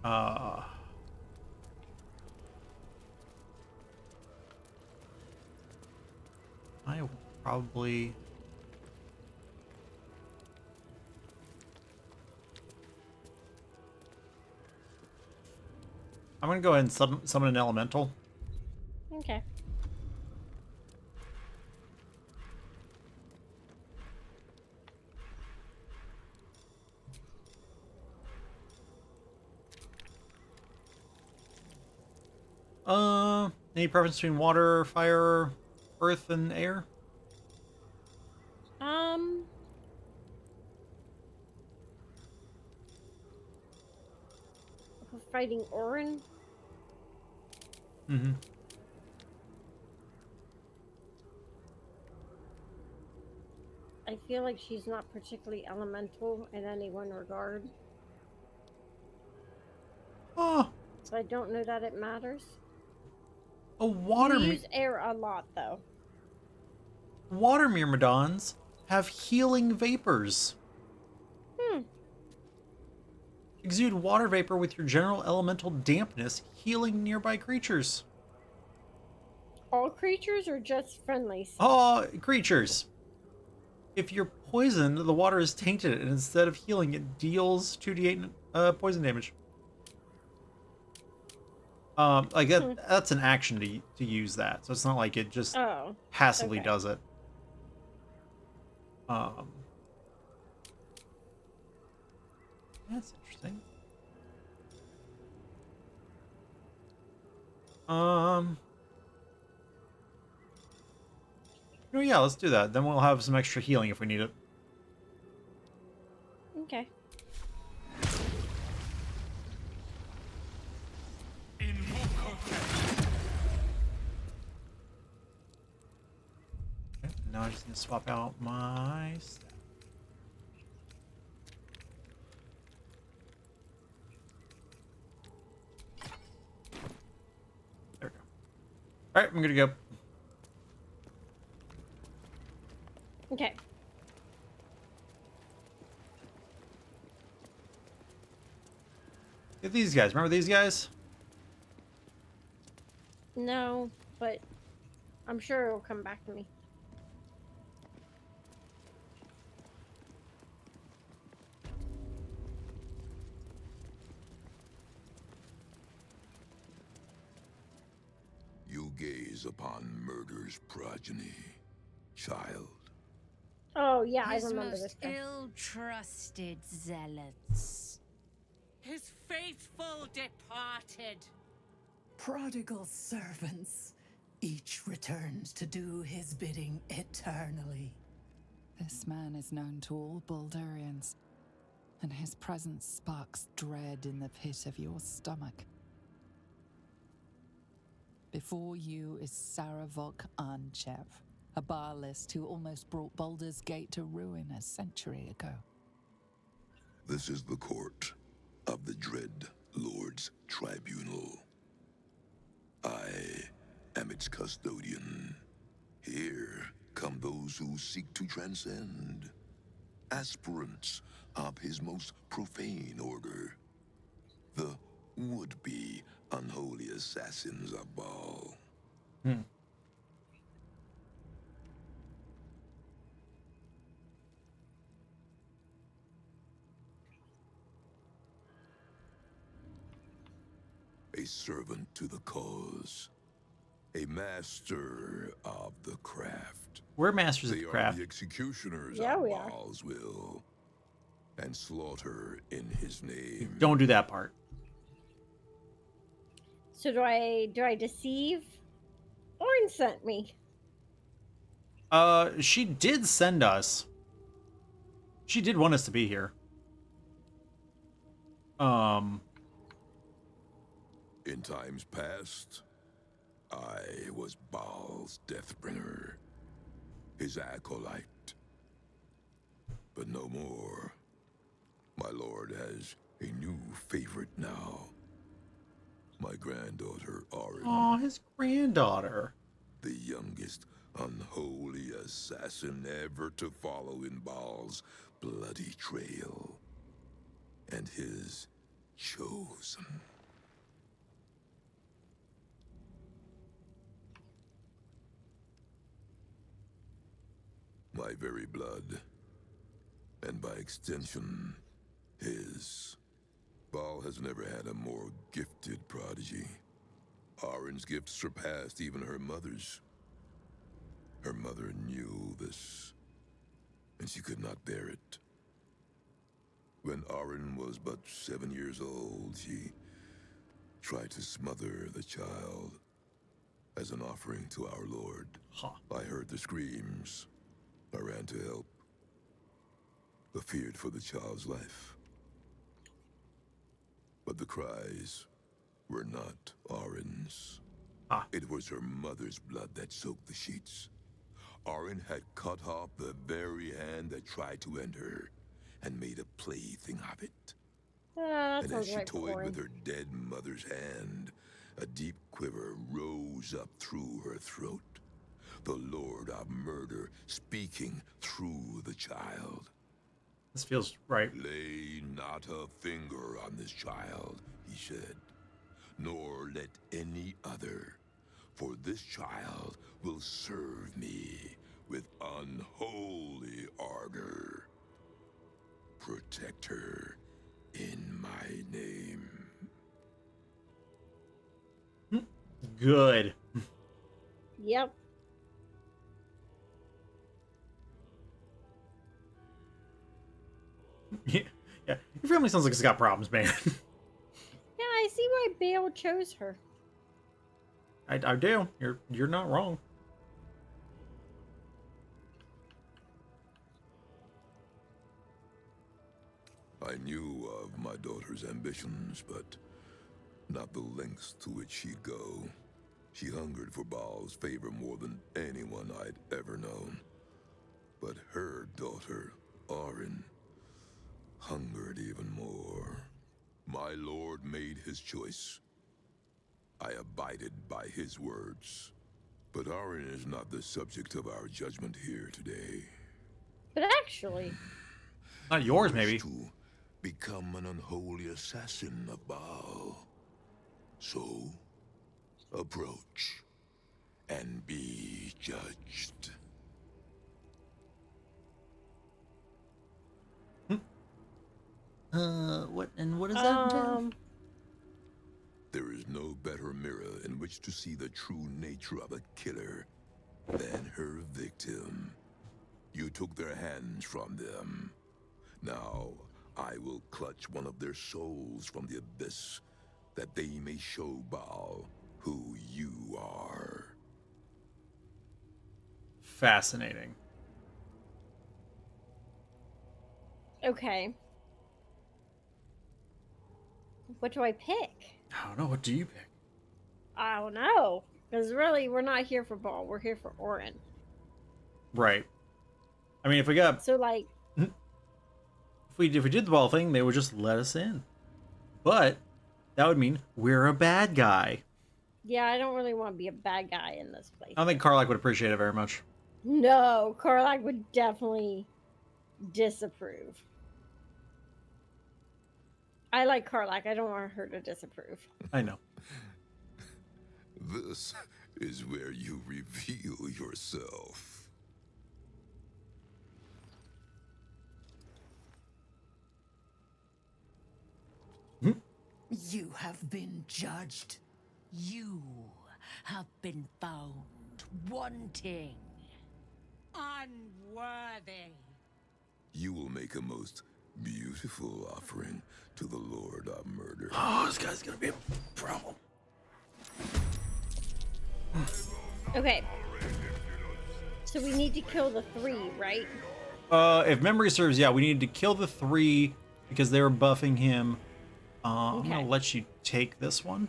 I will probably... I'm gonna go ahead and summon an elemental. Okay. Any preference between water, fire, earth, and air? Fighting Orin. Mm-hmm. I feel like she's not particularly elemental in any one regard. Oh. So I don't know that it matters. A water. We use air a lot, though. Water myrmidons have healing vapors. Exude water vapor with your general elemental dampness, healing nearby creatures. All creatures or just friendlies? Oh, creatures. If you're poisoned, the water is tainted, and instead of healing, it deals 2d8 poison damage. Like that's an action to use that, so it's not like it just passively does it. That's interesting. Oh yeah, let's do that. Then we'll have some extra healing if we need it. Okay. Now I just need to swap out my staff. There we go. Alright, I'm gonna go. Okay. Get these guys. Remember these guys? No, but I'm sure it'll come back to me. You gaze upon murder's progeny, child. Oh yeah, His I remember most this guy. ill-trusted zealots. His faithful departed. Prodigal servants, each returns to do his bidding eternally. This man is known to all Baldurians, and his presence sparks dread in the pit of your stomach. Before you is Saravok Arnchev, a Baalist who almost brought Baldur's Gate to ruin a century ago. This is the court of the Dread Lord's Tribunal. I am its custodian. Here come those who seek to transcend, aspirants of his most profane order, the would-be unholy assassins of Baal. A servant to the cause, a master of the craft. We're masters of the They are craft. the executioners Yeah, of we are. Baal's will, and slaughter in his name. Don't do that part. So do I deceive? Orin sent me. She did send us. She did want us to be here. In times past, I was Baal's Deathbringer, his acolyte. But no more. My lord has a new favorite now. My granddaughter, Orin. Oh, his granddaughter. The youngest unholy assassin ever to follow in Baal's bloody trail. And his chosen. My very blood, and by extension, his. Baal has never had a more gifted prodigy. Orin's gift surpassed even her mother's. Her mother knew this, and she could not bear it. When Orin was but 7 years old, she tried to smother the child as an offering to our Lord. I heard the screams. I ran to help, but feared for the child's life. But the cries were not Orin's. It was her mother's blood that soaked the sheets. Orin had cut off the very hand that tried to end her, and made a plaything of it. That And as sounds she right for toyed Orin. with her dead mother's hand, a deep quiver rose up through her throat. The Lord of Murder speaking through the child. This feels right. Lay not a finger on this child, he said, nor let any other, for this child will serve me with unholy ardor. Protect her in my name. Good. Yep. Yeah, your family sounds like it's got problems, man. Yeah, I see why Bale chose her. I do. You're not wrong. I knew of my daughter's ambitions, but not the lengths to which she'd go. She hungered for Baal's favor more than anyone I'd ever known. But her daughter, Orin, hungered even more. My lord made his choice. I abided by his words. But Orin is not the subject of our judgment here today. But actually... Not yours, maybe. To become an unholy assassin of Baal. So, approach and be judged. What does that entail? There is no better mirror in which to see the true nature of a killer than her victim. You took their hands from them. Now, I will clutch one of their souls from the abyss, that they may show Baal who you are. Fascinating. Okay. What do I pick? I don't know. What do you pick? I don't know. Because really, we're not here for Ball. We're here for Orin. Right. I mean, if we got... So, like... if we did the ball thing, they would just let us in. But that would mean we're a bad guy. Yeah, I don't really want to be a bad guy in this place. I don't think Karlach would appreciate it very much. No, Karlach would definitely disapprove. I like Karlach. I don't want her to disapprove. I know. This is where you reveal yourself. You have been judged. You have been found wanting, unworthy. You will make a most beautiful offering to the Lord of Murder. Oh, this guy's gonna be a problem. Okay. So we need to kill the 3, right? If memory serves, yeah, we needed to kill the 3 because they were buffing him. I'm gonna let you take this one.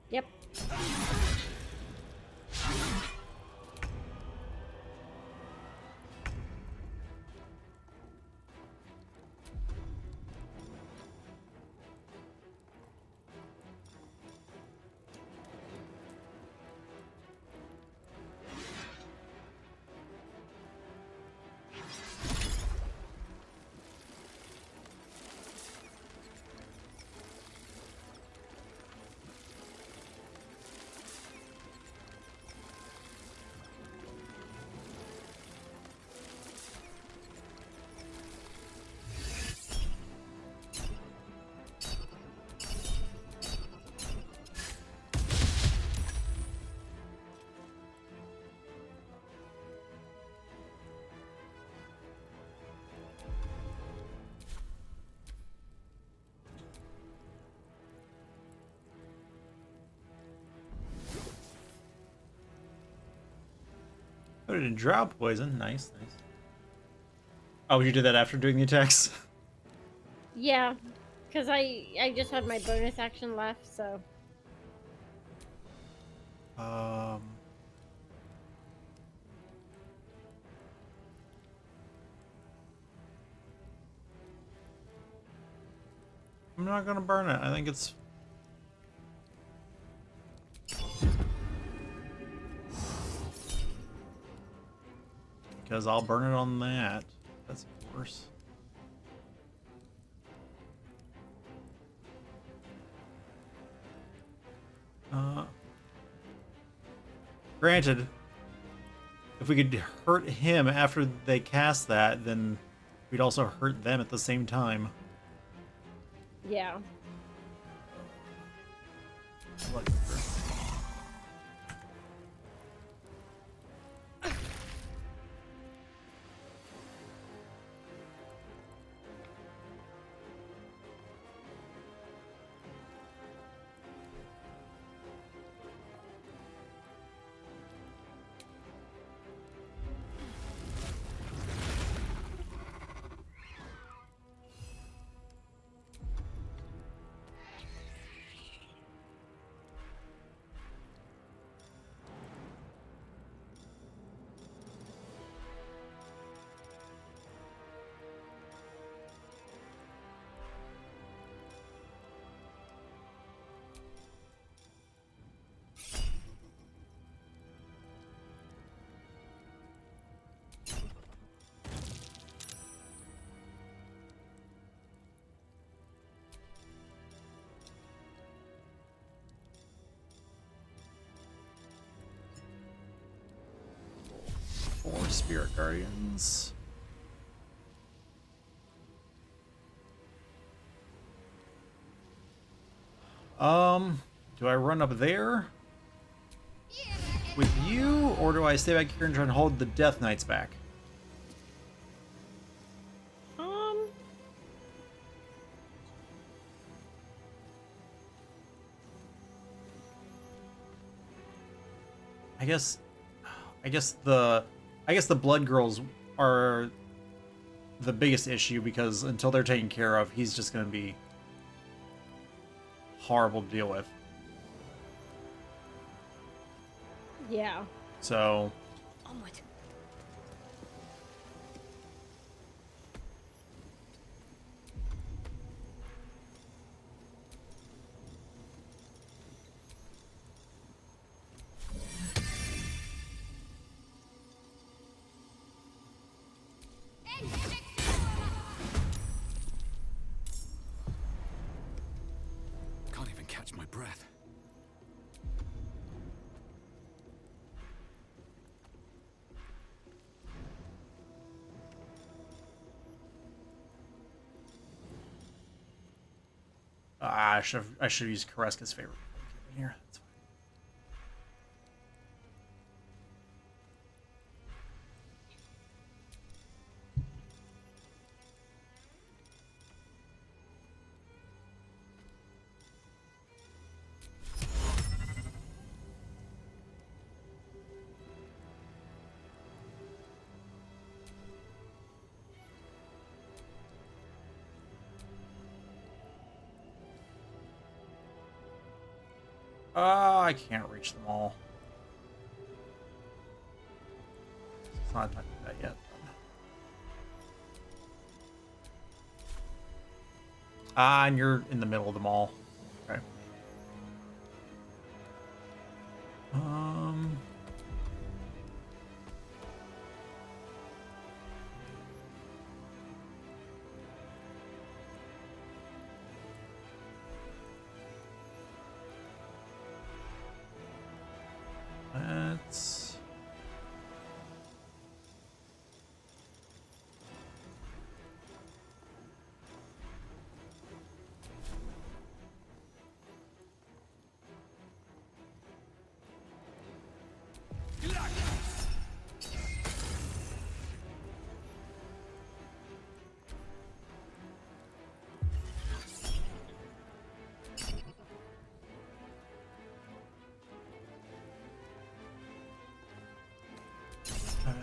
Yep. Put it in drow poison. Nice, nice. Oh, you did that after doing the attacks? Yeah, because I just had my bonus action left, so... I'm not gonna burn it. I think it's... Because I'll burn it on that. That's worse. Granted, if we could hurt him after they cast that, then we'd also hurt them at the same time. Yeah. Four Spirit Guardians. Do I run up there with you, or do I stay back here and try and hold the Death Knights back? guess the blood girls are the biggest issue because until they're taken care of, he's just gonna be horrible to deal with. Yeah. So. Onward. Can't even catch my breath. I should have used Kareska's favorite here. That's fine. I can't reach them all. It's not done that yet. And you're in the middle of them all. Okay. Let's...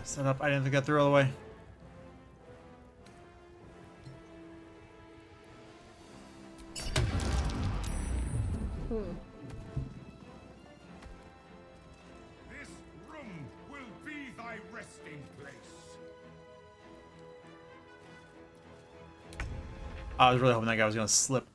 set up. I didn't think that through all the way. This room will be thy resting place. I was really hoping that guy was gonna slip.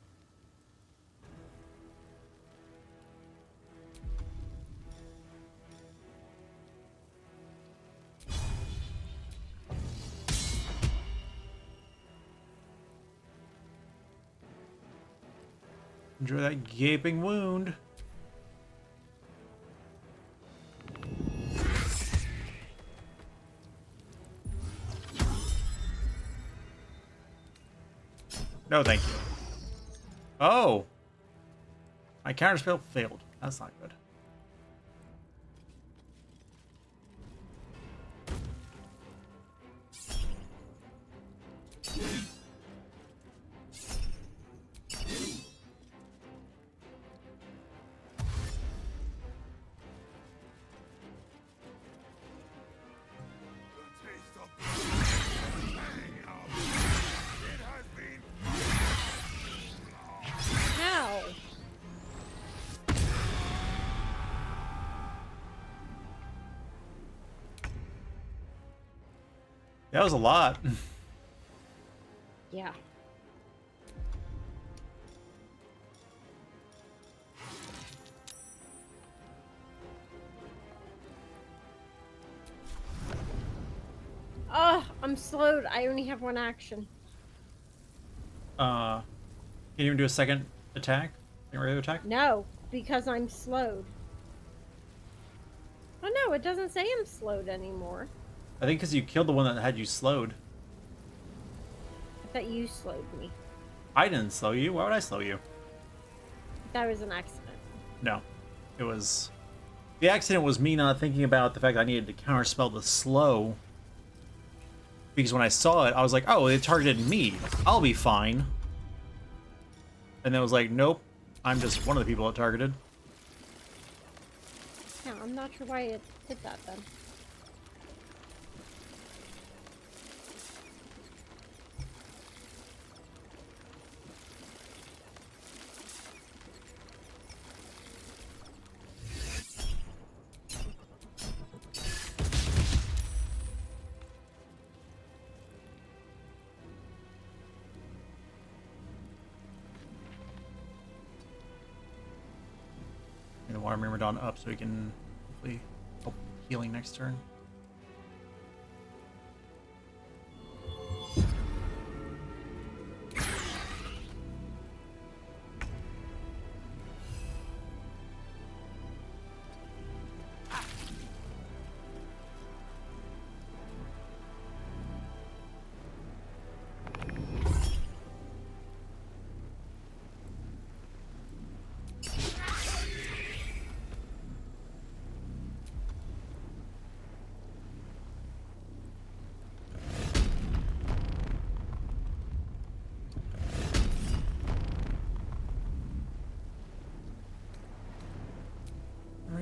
Enjoy that gaping wound. No, thank you. Oh! My counterspell failed. That's not good. How? That was a lot. Yeah. Oh, I'm slowed. I only have one action. Can you even do a second attack? Regular attack? No, because I'm slowed. Oh no, it doesn't say I'm slowed anymore. I think because you killed the one that had you slowed. I thought you slowed me. I didn't slow you. Why would I slow you? That was an accident. No. It was... The accident was me not thinking about the fact that I needed to counterspell the slow. Because when I saw it, I was like, oh, it targeted me. I'll be fine. And then it was like, nope. I'm just one of the people it targeted. Ow. I'm not sure why it did that then. And the water myrmidon up so we can hopefully help healing next turn.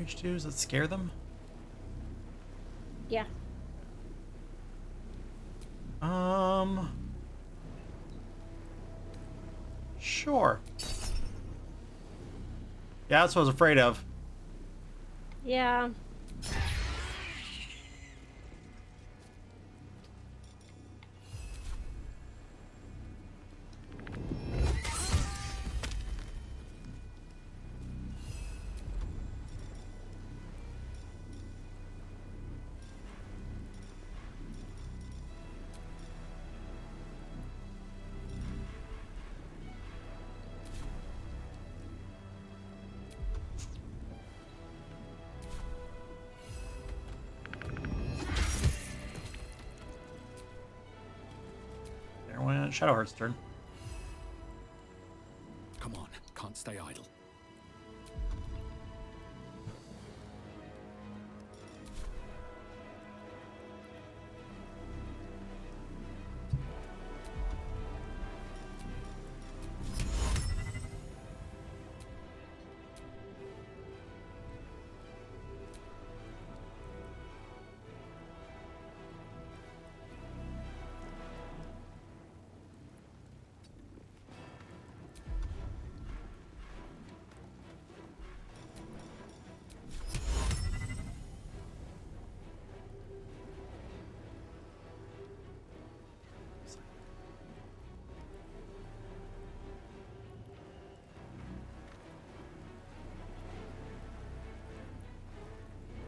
H2, does that scare them? Yeah. Sure. Yeah, that's what I was afraid of. Yeah. There went Shadowheart's turn. Come on, can't stay idle.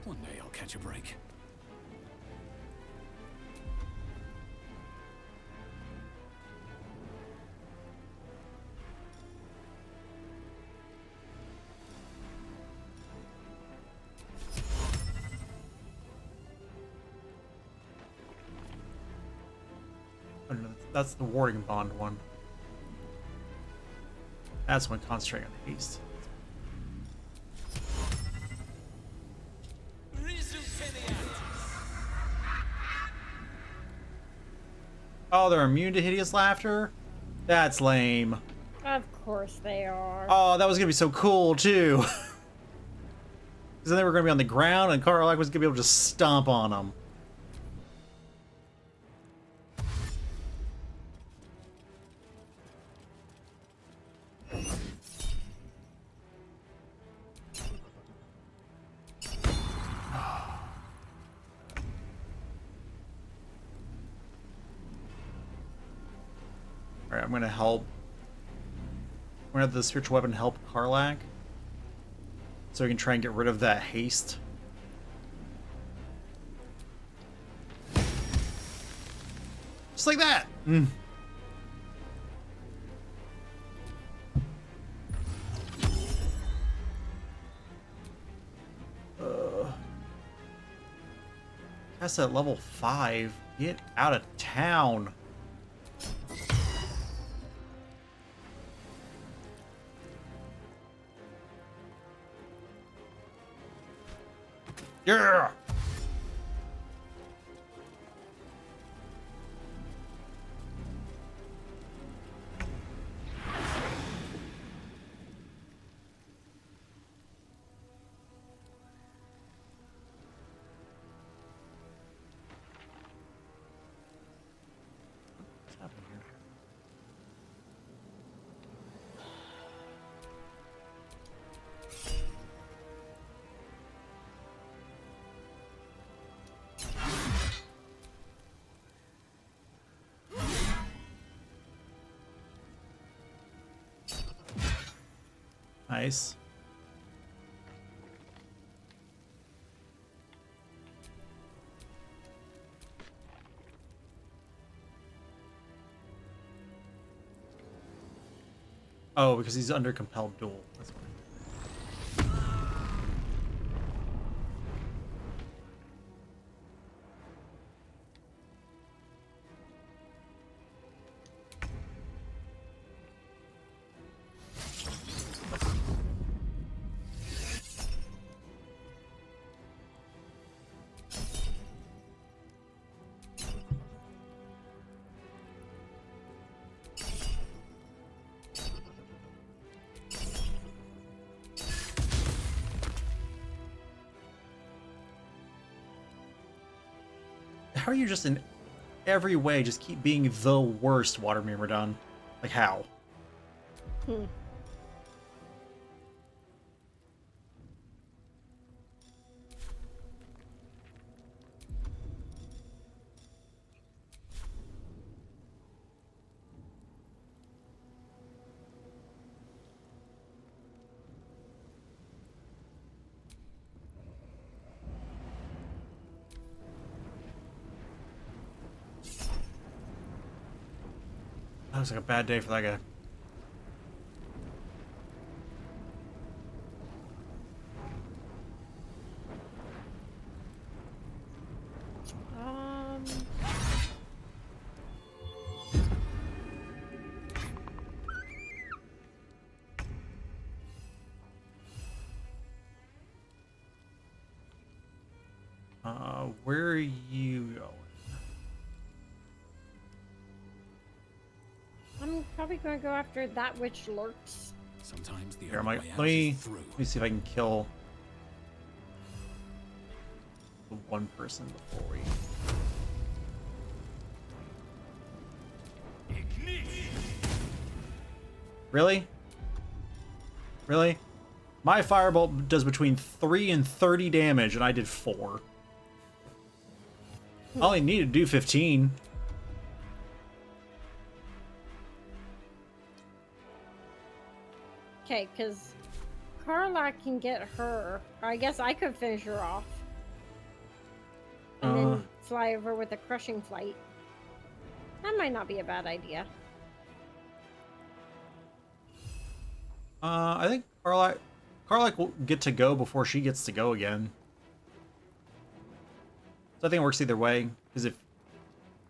One day I'll catch a break. Oh, no, that's the warding bond one. That's when concentrating on haste. Oh, they're immune to hideous laughter? That's lame. Of course they are. Oh, that was gonna be so cool too. Because then they were gonna be on the ground and Karlach was gonna be able to just stomp on them. Alright, I'm gonna help. We're gonna have the spiritual weapon help Karlach. So we can try and get rid of that haste. Just like that! That's at level 5. Get out of town. Yeah. Nice. Oh, because he's under compelled duel. That's why. How are you just in every way just keep being the worst water Myrmidon? Like how? That looks like a bad day for that guy. Where are you going? I'm probably going to go after that which lurks. Sometimes the Here, only way let out me is through. see if I can kill the one person before we. Really? Really? My firebolt does between 3 and 30 damage, and I did 4. I only needed to do 15. Okay, because Carla can get her. Or I guess I could finish her off. And then fly over with a crushing flight. That might not be a bad idea. I think Carlac will get to go before she gets to go again. So I think it works either way. Because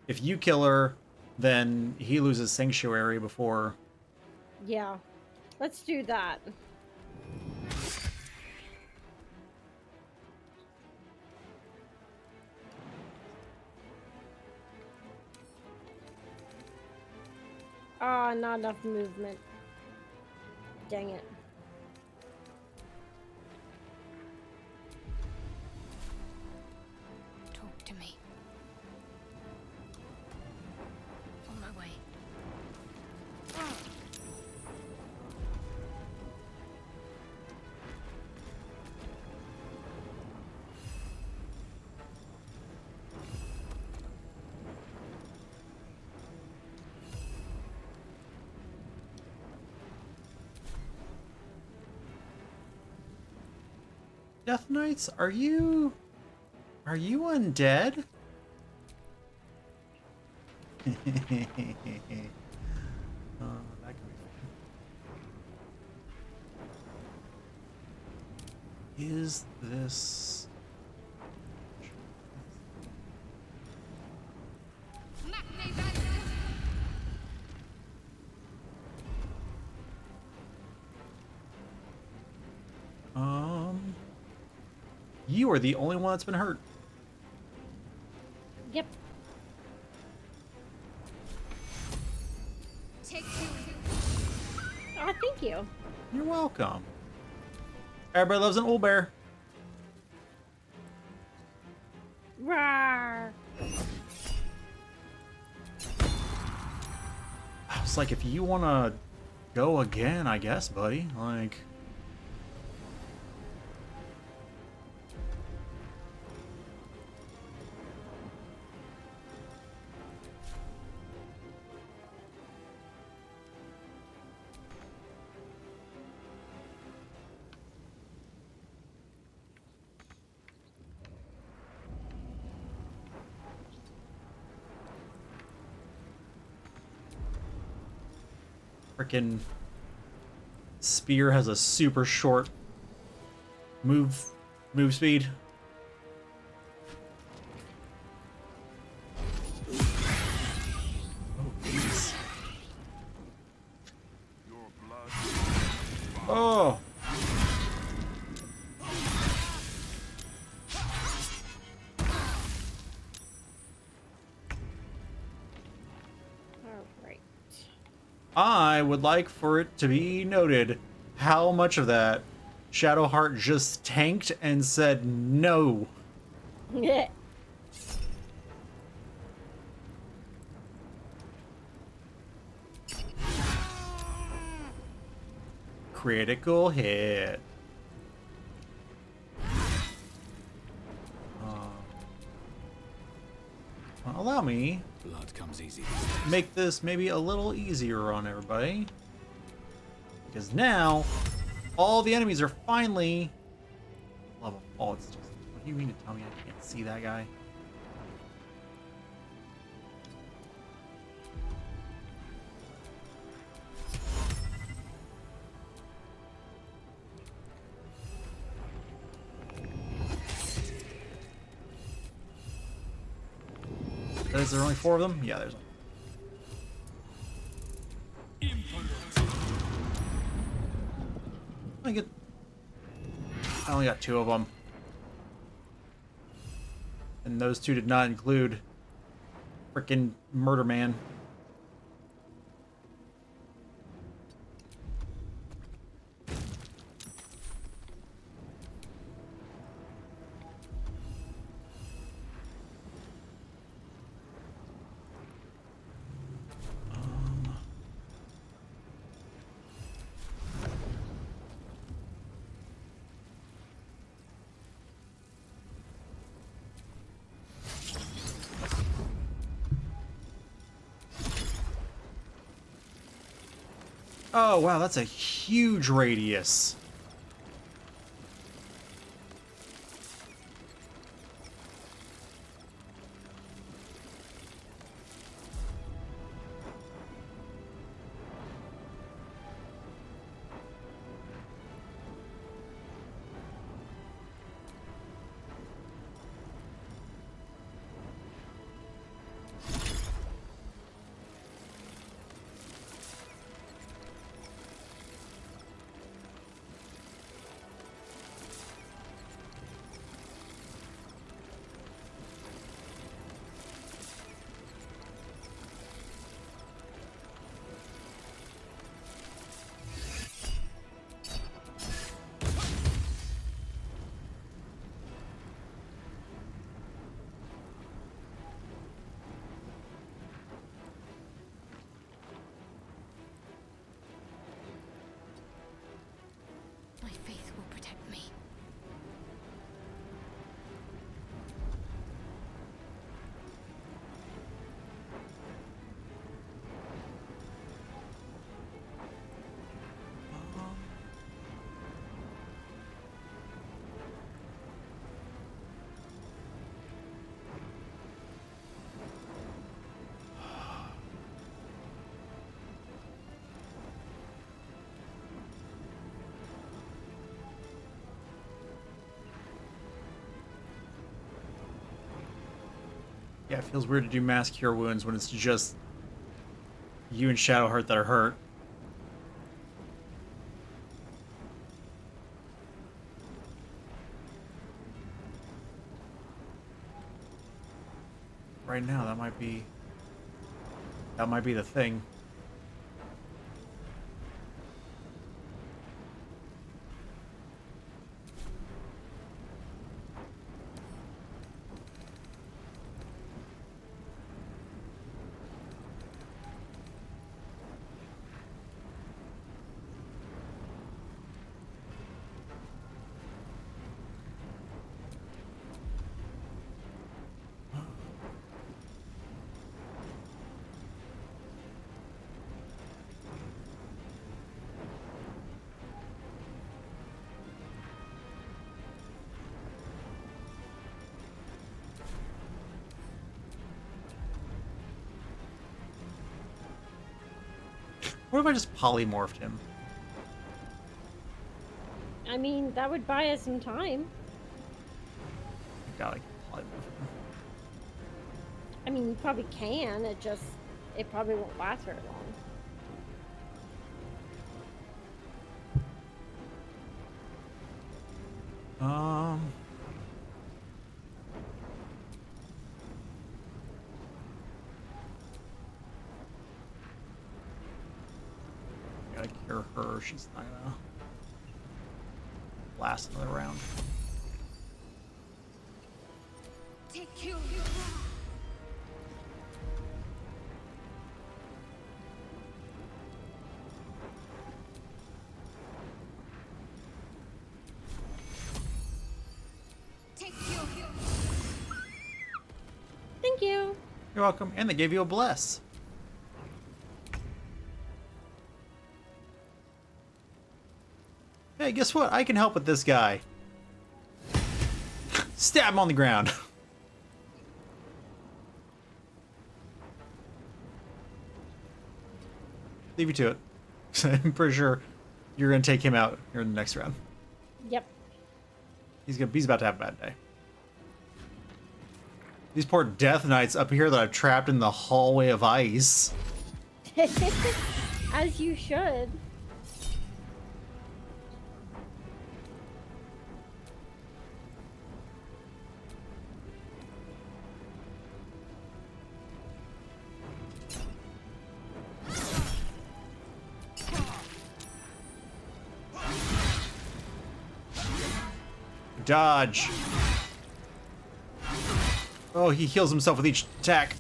if you kill her, then he loses Sanctuary before. Yeah. Let's do that. Ah, not enough movement. Dang it. Talk to me. On my way. Death Knights, are you undead? That could be fun. Is this you are the only one that's been hurt. Yep. Take two. Oh, thank you. You're welcome. Everybody loves an old bear. Rawr. I was like, if you want to go again, I guess, buddy. Like, Frickin' spear has a super short move speed. Oh. Alright. I would like for it to be noted how much of that Shadowheart just tanked and said no. Yeah. Critical hit. Allow me Blood comes easy. make this maybe a little easier on everybody. Because now, all the enemies are finally level. Oh, it's just. What do you mean to tell me I can't see that guy? Is there only 4 of them? Yeah, there's. I only got 2 of them. And those 2 did not include frickin' Murder Man. Oh, wow, that's a huge radius. My faith will protect me. Yeah, it feels weird to do mass cure wounds when it's just you and Shadowheart that are hurt. Right now, that might be the thing. What if I just polymorphed him? I mean, that would buy us some time. God, I can polymorph him. I mean, you probably can. It probably won't last very long. Gotta cure her. She's not gonna last another round. Take you. Thank you. You're welcome. And they gave you a bless. Hey, guess what? I can help with this guy. Stab him on the ground. Leave you to it. I'm pretty sure you're gonna take him out here in the next round. Yep. He's about to have a bad day. These poor Death Knights up here that I've trapped in the hallway of ice. As you should. Dodge. Oh, he heals himself with each attack.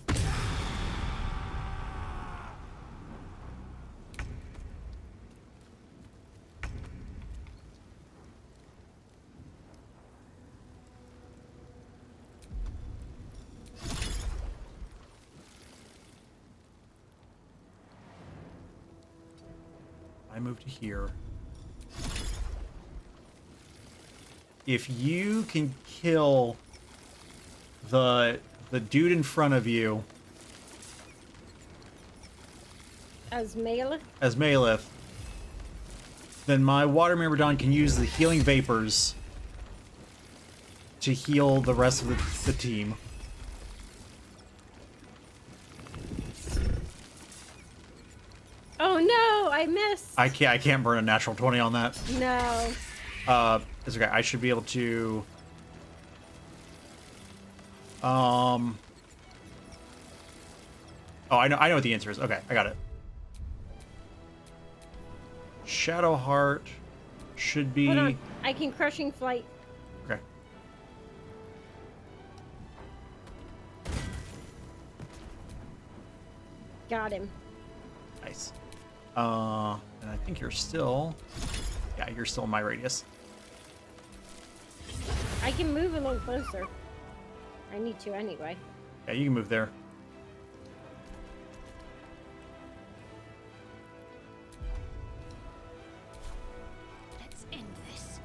I move to here. If you can kill the dude in front of you As Maleth, then my water myrmidon can use the healing vapors to heal the rest of the team. Oh no, I missed. I can't burn a natural 20 on that. No. It's okay. I should be able to. Oh, I know what the answer is. Okay, I got it. Shadowheart should be. Hold on. I can crushing flight. Okay. Got him. Nice. And I think you're still. Yeah, you're still in my radius. I can move a little closer. I need to anyway. Yeah, you can move there. Let's end this.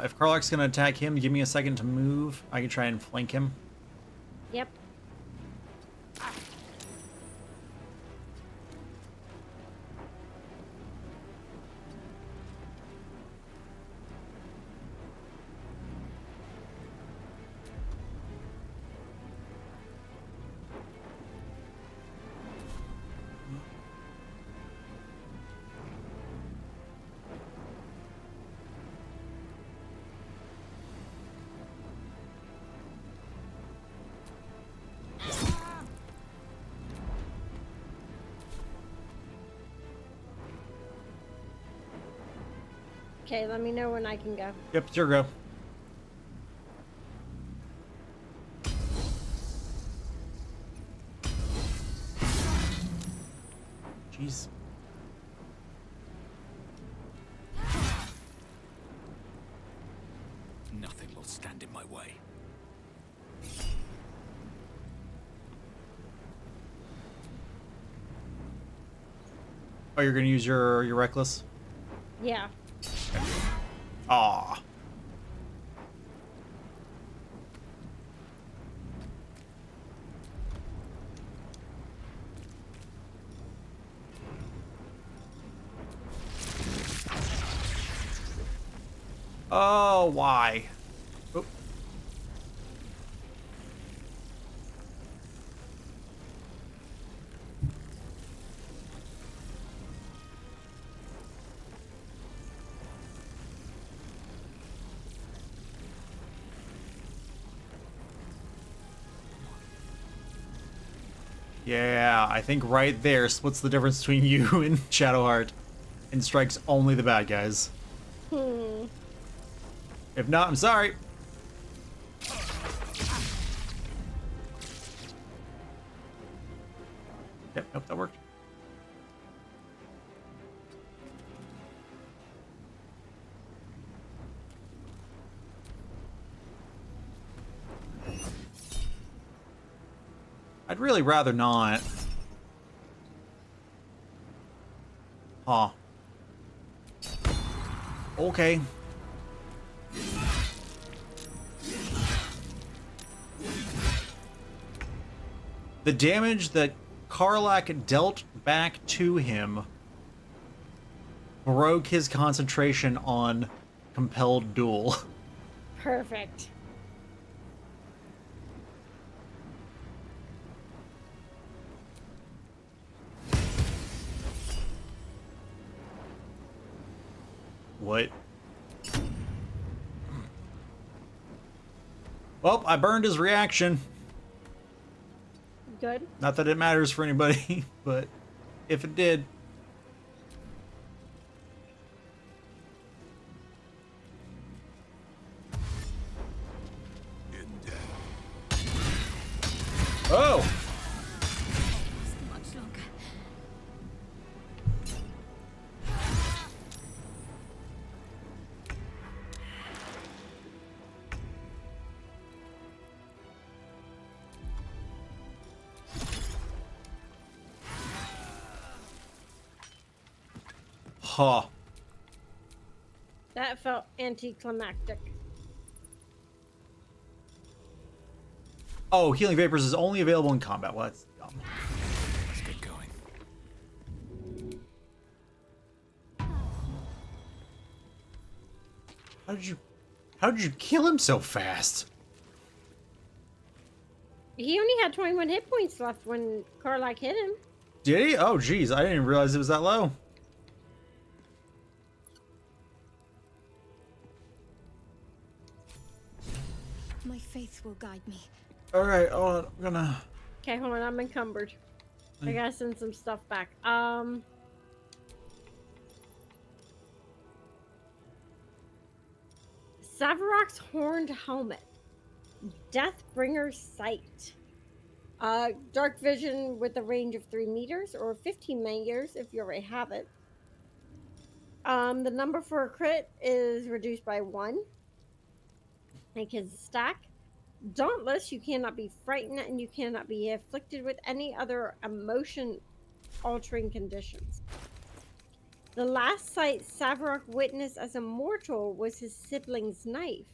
If Karlach's gonna attack him, give me a second to move. I can try and flank him. Yep. Okay, let me know when I can go. Yep, it's your go. Jeez. Nothing will stand in my way. Oh, you're gonna use your reckless? Yeah. Aw. Oh, why? Oh. Yeah, I think right there splits the difference between you and Shadowheart and strikes only the bad guys. If not, I'm sorry. Yep, nope, that worked. I'd really rather not. Huh. Okay. The damage that Karlach dealt back to him broke his concentration on compelled duel. Perfect. What? Well, I burned his reaction. Good. Not that it matters for anybody, but if it did. Oh! Much longer. Huh. That felt anticlimactic. Oh, healing vapors is only available in combat. Well, that's dumb. Let's get going. How did you kill him so fast? He only had 21 hit points left when Karlach hit him. Did he? Oh, geez. I didn't even realize it was that low. My faith will guide me. All right. Oh, I'm gonna... Okay, hold on. I'm encumbered. I gotta send some stuff back. Savarok's horned helmet. Deathbringer's sight. Dark vision with a range of 3 meters or 15 meters if you already have it. The number for a crit is reduced by 1. It can stack. Dauntless, you cannot be frightened and you cannot be afflicted with any other emotion altering conditions. The last sight Savarok witnessed as a mortal was his sibling's knife.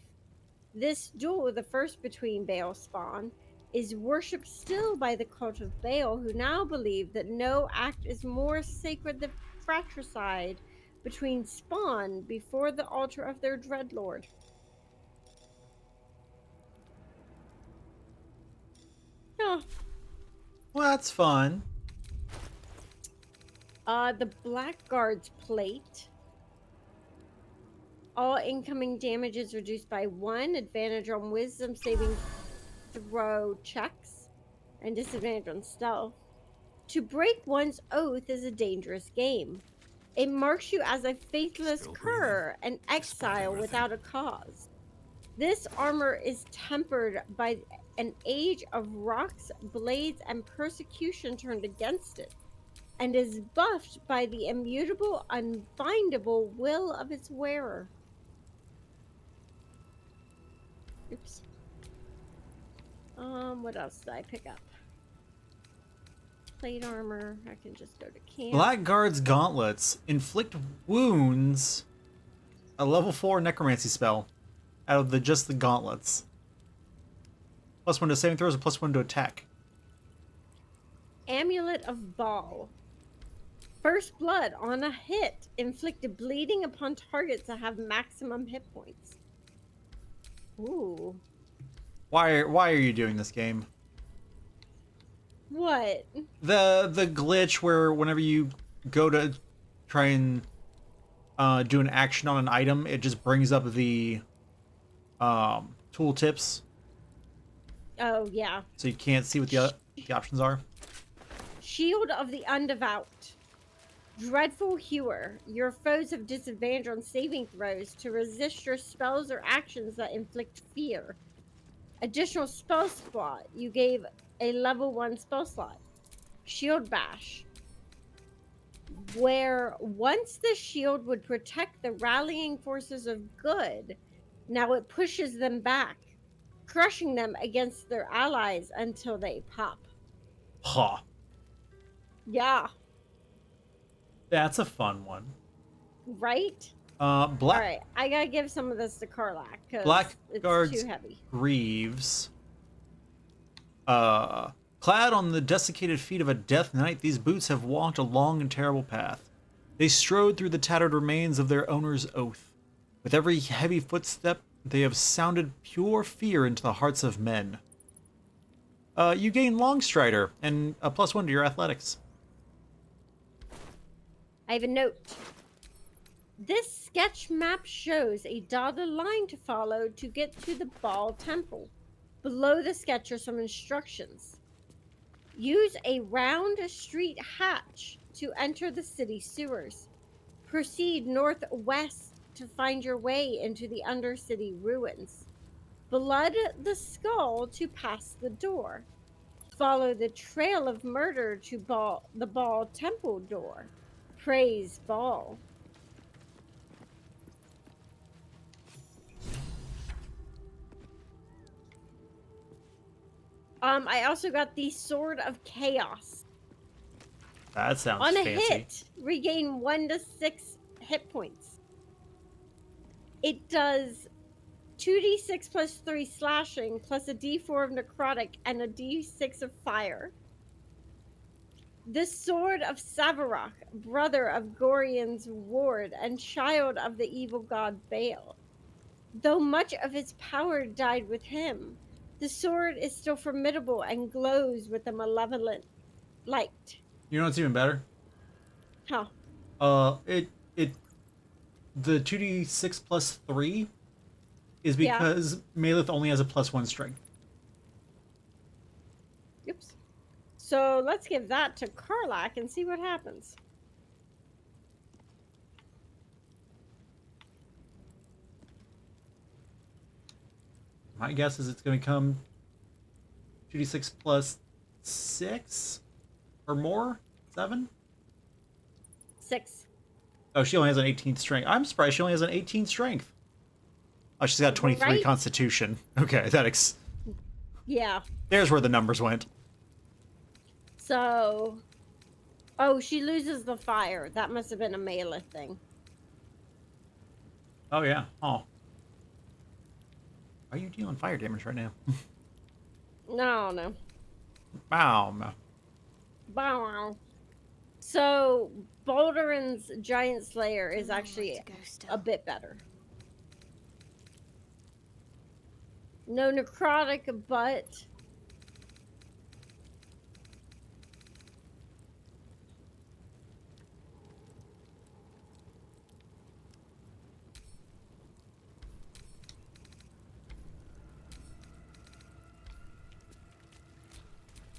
This duel, the first between Baal Spawn, is worshipped still by the cult of Baal, who now believe that no act is more sacred than fratricide between Spawn before the altar of their dreadlord. Oh. Well, that's fun. The Blackguard's plate. All incoming damage is reduced by 1. Advantage on wisdom saving throw checks. And disadvantage on stealth. To break one's oath is a dangerous game. It marks you as a faithless cur, an exile without a cause. This armor is tempered by an age of rocks, blades, and persecution turned against it, and is buffed by the immutable, unbindable will of its wearer. Oops. What else did I pick up? Plate armor. I can just go to camp. Blackguard's gauntlets inflict wounds. A level 4 necromancy spell out of just the gauntlets. +1 to saving throws and +1 to attack. Amulet of Baal. First blood on a hit. Inflicted bleeding upon targets that have maximum hit points. Ooh. Why are you doing this game? What? The glitch where whenever you go to try and do an action on an item, it just brings up the tooltips, Oh, yeah. so you can't see what the options are. Shield of the Undevout. Dreadful Hewer. Your foes have disadvantage on saving throws to resist your spells or actions that inflict fear. Additional spell slot. You gave a level 1 spell slot. Shield Bash. Where once the shield would protect the rallying forces of good, now it pushes them back, crushing them against their allies until they pop. Huh. Yeah. That's a fun one. Right? Black. All right, I gotta give some of this to Karlak because it's Blackguard's too heavy. Greaves. Clad on the desiccated feet of a death knight, these boots have walked a long and terrible path. They strode through the tattered remains of their owner's oath. With every heavy footstep, they have sounded pure fear into the hearts of men. You gain Longstrider and a +1 to your athletics. I have a note. This sketch map shows a dotted line to follow to get to the Ball Temple. Below the sketch are some instructions. Use a round street hatch to enter the city sewers. Proceed northwest to find your way into the Undercity ruins. Blood the skull to pass the door. Follow the trail of murder to the Ball Temple door. Praise Ball. I also got the Sword of Chaos. That sounds On a fancy. hit, regain 1 to 6 hit points. It does 2d6 plus 3 slashing, plus a d4 of necrotic, and a d6 of fire. The Sword of Savarok, brother of Gorion's ward and child of the evil god Baal. Though much of its power died with him, the sword is still formidable and glows with a malevolent light. You know what's even better? Huh. The 2d6 plus 3 is because Malith only has a +1 strength. Oops. So let's give that to Karlak and see what happens. My guess is it's going to come 2d6 plus 6 or more? 7? 6. Oh, she only has an 18th strength. I'm surprised she only has an 18th strength. Oh, she's got 23 Right? constitution. Okay, Yeah. There's where the numbers went. So, oh, she loses the fire. That must have been a melee thing. Oh, yeah. Oh. Are you dealing fire damage right now? No. Bow. Bow. So, Baldurin's Giant Slayer is actually a bit better. No necrotic, but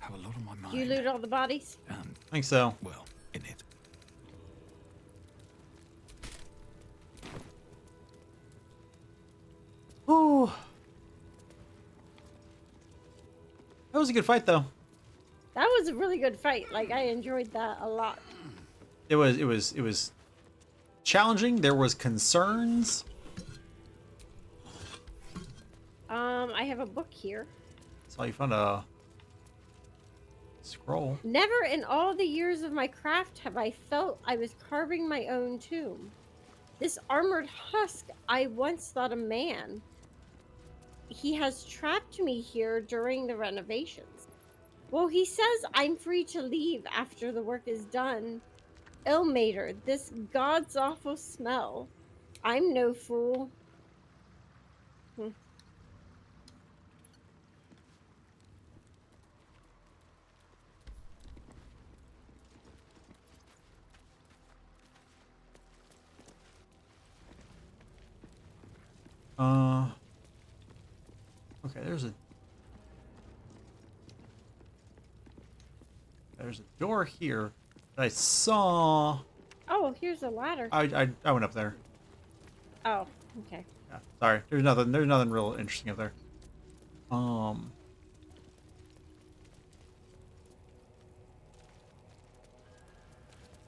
Have a lot on my mind. do you loot all the bodies? I think so. Well, in it. Ooh. That was a good fight, though. That was a really good fight. Like, I enjoyed that a lot. It was challenging. There was concerns. I have a book here. Saw you found a scroll. Never in all the years of my craft have I felt I was carving my own tomb. This armored husk I once thought a man. He has trapped me here during the renovations. Well, he says I'm free to leave after the work is done, Ilmater, this god's awful smell. I'm no fool. Okay, there's a door here that I saw. Oh, here's a ladder. I went up there. Oh, okay. Yeah, sorry. There's nothing real interesting up there.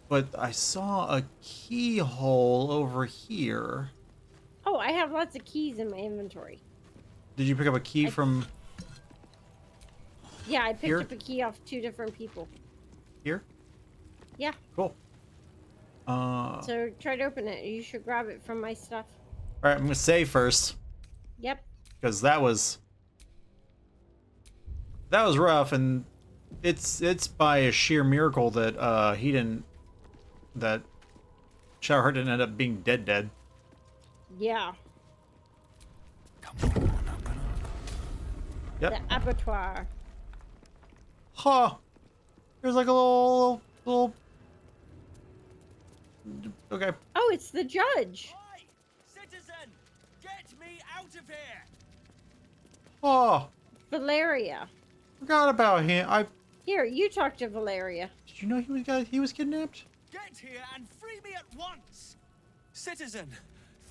But I saw a keyhole over here. Oh, I have lots of keys in my inventory. Did you pick up a key from Yeah, I picked here? up a key off 2 different people. Here? Yeah. Cool. So try to open it. You should grab it from my stuff. All right, I'm gonna save first Yep. because that was rough, and it's by a sheer miracle that that Shadowheart didn't end up being dead. Yeah. Yep. The abattoir. Huh. There's like a little. Okay. Oh, it's the judge. Citizen, get me out of here! Oh. Valeria. Forgot about him. Here, you talk to Valeria. Did you know he was kidnapped? Get here and free me at once! Citizen,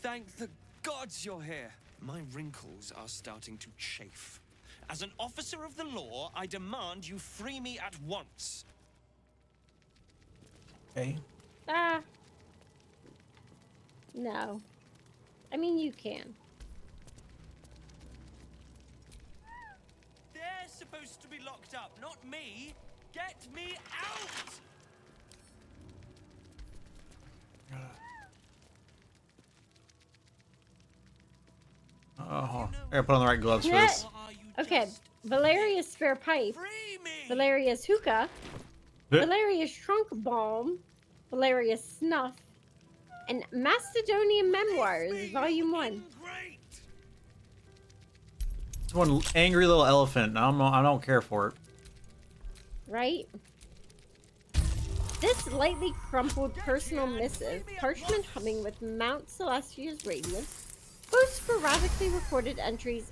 thank the gods you're here. My wrinkles are starting to chafe. As an officer of the law, I demand you free me at once. Okay. Ah. No. I mean, you can. They're supposed to be locked up, not me. Get me out! Oh, I gotta put on the right gloves for this. Okay, Valeria's spare pipe, Valeria's hookah, Valeria's trunk balm, Valeria's snuff, and Macedonian Memoirs, Volume 1. It's one angry little elephant. I don't care for it. Right? This lightly crumpled personal missive, parchment humming with Mount Celestia's radiance, boasts sporadically recorded entries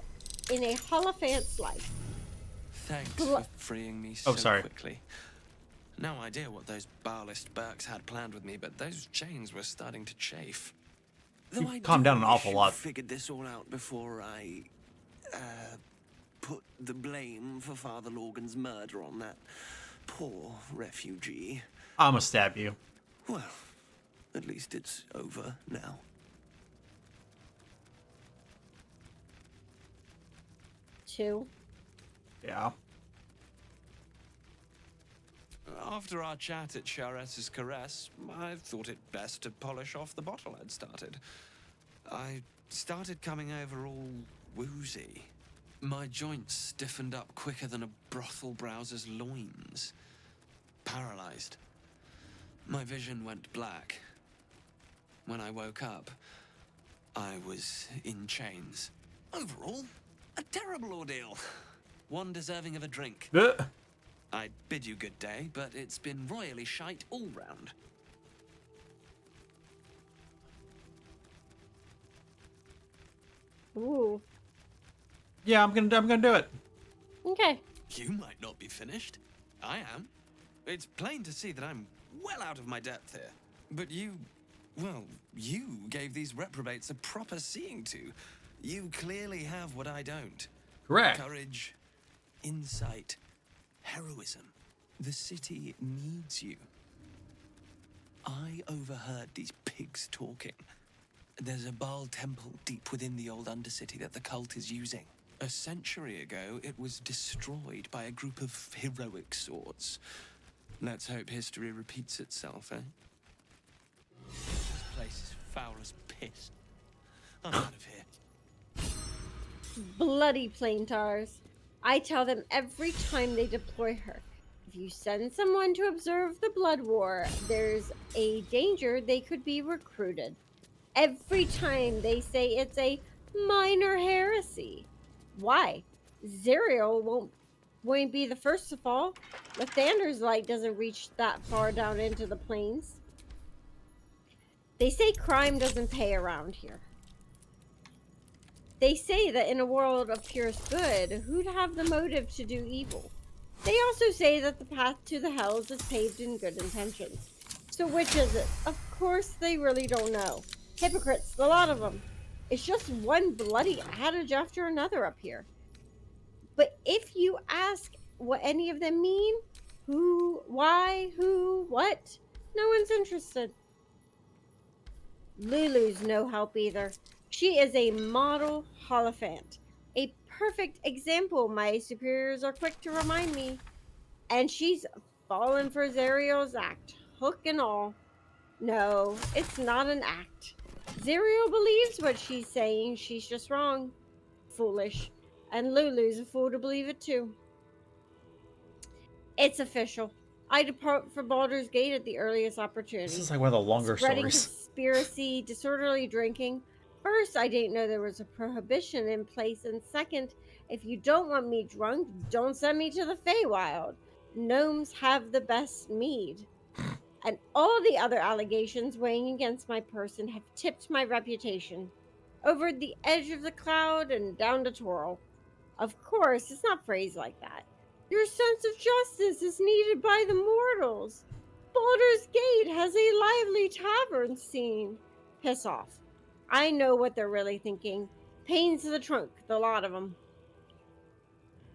in a Holophant's life. Thanks for freeing me so quickly. No idea what those Barlist Burks had planned with me, but those chains were starting to chafe. You've calmed down an awful lot. Figured this all out before I put the blame for Father Logan's murder on that poor refugee. I'ma stab you. Well, at least it's over now. Two. Yeah. After our chat at Charessa's Caress, I thought it best to polish off the bottle I'd started. I started coming over all woozy. My joints stiffened up quicker than a brothel browser's loins. Paralyzed. My vision went black. When I woke up, I was in chains. Overall, a terrible ordeal. One deserving of a drink. I bid you good day, but it's been royally shite all round. Ooh. Yeah, I'm gonna do it. Okay. You might not be finished. I am. It's plain to see that I'm well out of my depth here. But you gave these reprobates a proper seeing to. You clearly have what I don't. Correct. Courage, insight, heroism. The city needs you. I overheard these pigs talking. There's a Baal temple deep within the old Undercity that the cult is using. A century ago, it was destroyed by a group of heroic sorts. Let's hope history repeats itself, eh? This place is foul as piss. I'm out of here. Bloody plaintars. I tell them every time they deploy her. If if you send someone to observe the blood war, there's a danger they could be recruited. Every time they say it's a minor heresy. Why? Zerial won't be the first to fall. Lathander's light doesn't reach that far down into the plains. They say crime doesn't pay around here. They say that in a world of purest good, who'd have the motive to do evil? They also say that the path to the hells is paved in good intentions. So which is it? Of course they really don't know. Hypocrites, the lot of them. It's just one bloody adage after another up here. But if you ask what any of them mean, who, why, who, what, no one's interested. Lulu's no help either. She is a model Holophant. A perfect example, my superiors are quick to remind me. And she's fallen for Zerial's act, hook and all. No, it's not an act. Zerial believes what she's saying, she's just wrong. Foolish. And Lulu's a fool to believe it too. It's official. I depart for Baldur's Gate at the earliest opportunity. This is like one of the longer Spreading stories. conspiracy, disorderly drinking. First, I didn't know there was a prohibition in place, and second, if you don't want me drunk, don't send me to the Feywild. Gnomes have the best mead. And all the other allegations weighing against my person have tipped my reputation over the edge of the cloud and down to Toril. Of course, it's not phrased like that. Your sense of justice is needed by the mortals. Baldur's Gate has a lively tavern scene. Piss off. I know what they're really thinking. Pains to the trunk, the lot of them.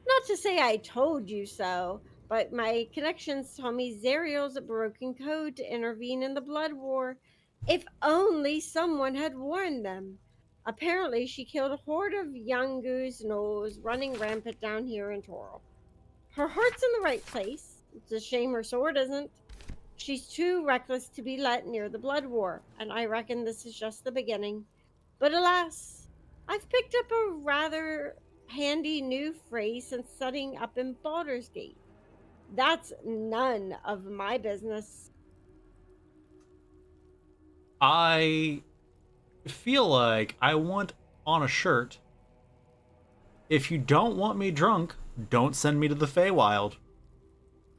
Not to say I told you so, but my connections tell me Zerial's broken code to intervene in the blood war. If only someone had warned them. Apparently, she killed a horde of young goose gnolls running rampant down here in Toril. Her heart's in the right place. It's a shame her sword isn't. She's too reckless to be let near the blood war, and I reckon this is just the beginning. But alas, I've picked up a rather handy new phrase since setting up in Baldur's Gate. That's none of my business. I feel like I want on a shirt, if you don't want me drunk, don't send me to the Feywild.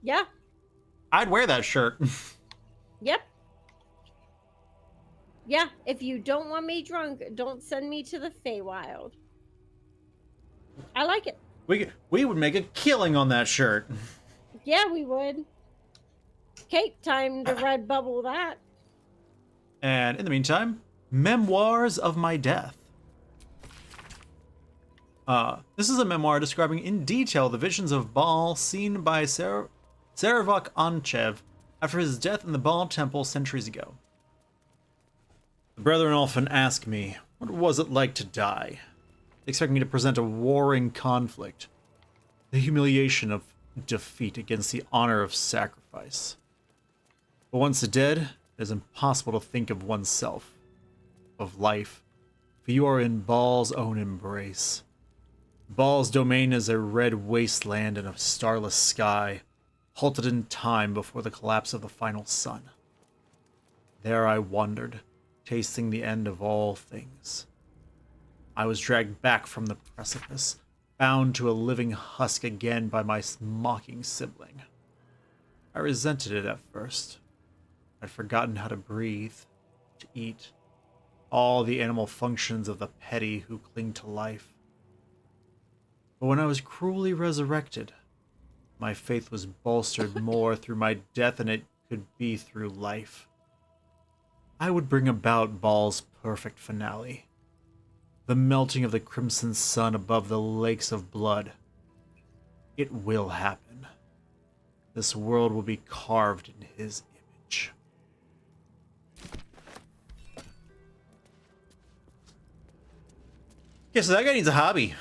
Yeah. I'd wear that shirt. Yep. Yeah, if you don't want me drunk, don't send me to the Feywild. I like it. We would make a killing on that shirt. Yeah, we would. Okay, time to red bubble that. And in the meantime, Memoirs of My Death. This is a memoir describing in detail the visions of Baal seen by Serevok Anchev after his death in the Baal temple centuries ago. The brethren often ask me, what was it like to die? They expect me to present a warring conflict, the humiliation of defeat against the honor of sacrifice. But once dead, it is impossible to think of oneself, of life, for you are in Baal's own embrace. Baal's domain is a red wasteland and a starless sky, halted in time before the collapse of the final sun. There I wandered, tasting the end of all things. I was dragged back from the precipice, bound to a living husk again by my mocking sibling. I resented it at first. I'd forgotten how to breathe, to eat, all the animal functions of the petty who cling to life. But when I was cruelly resurrected, my faith was bolstered more through my death than it could be through life. I would bring about Baal's perfect finale, the melting of the crimson sun above the lakes of blood. It will happen. This world will be carved in his image. Yeah, so that guy needs a hobby.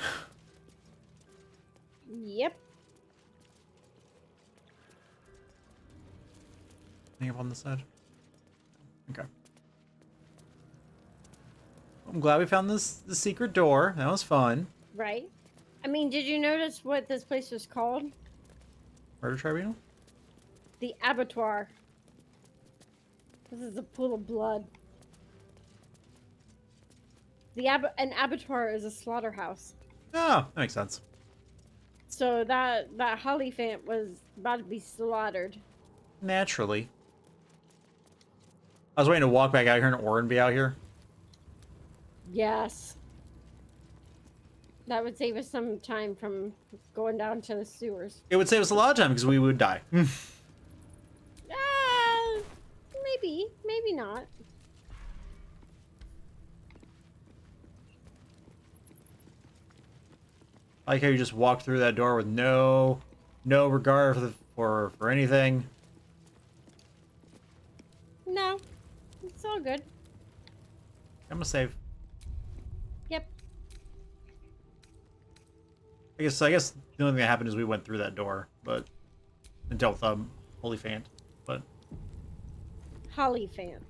Yep. Anything up on the side? Okay. I'm glad we found the secret door. That was fun. Right. I mean, did you notice what this place was called? Murder Tribunal? The abattoir. This is a pool of blood. An abattoir is a slaughterhouse. Oh, that makes sense. So that Hollyphant was about to be slaughtered. Naturally. I was waiting to walk back out here and Orin be out here. Yes. That would save us some time from going down to the sewers. It would save us a lot of time because we would die. Maybe not. I like how you just walk through that door with no regard for anything. No, it's all good. I'm gonna save. Yep. I guess the only thing that happened is we went through that door, but and dealt with Holyphant, but Hollyphant.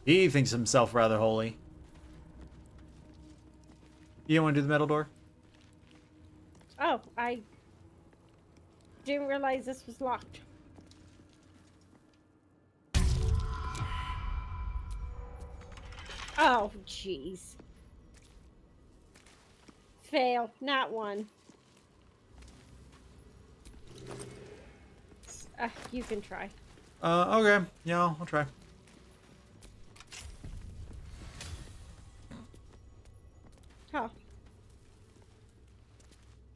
he thinks himself rather holy. You don't want to do the metal door? Oh, I didn't realize this was locked. Oh, jeez. Fail. Not one. You can try. Okay. Yeah, I'll try. Huh.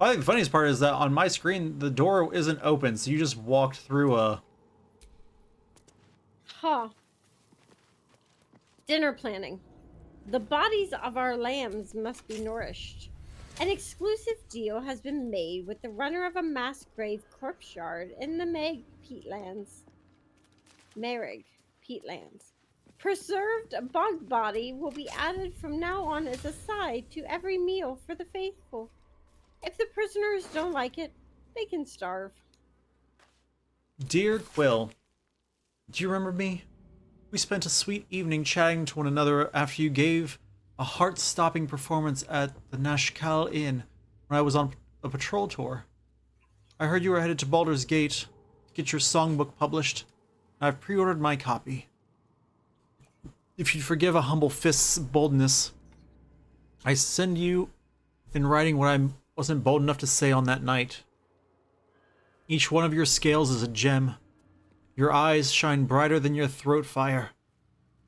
I think the funniest part is that on my screen, the door isn't open, so you just walked through a... Huh. Dinner planning. The bodies of our lambs must be nourished. An exclusive deal has been made with the runner of a mass grave corpse yard in the Merrig peatlands. Preserved bog body will be added from now on as a side to every meal for the faithful. If the prisoners don't like it, they can starve. Dear Quill, do you remember me? We spent a sweet evening chatting to one another after you gave a heart-stopping performance at the Nashkal Inn when I was on a patrol tour. I heard you were headed to Baldur's Gate to get your songbook published, and I've pre-ordered my copy. If you'd forgive a humble fist's boldness, I send you in writing what I wasn't bold enough to say on that night. Each one of your scales is a gem. Your eyes shine brighter than your throat fire.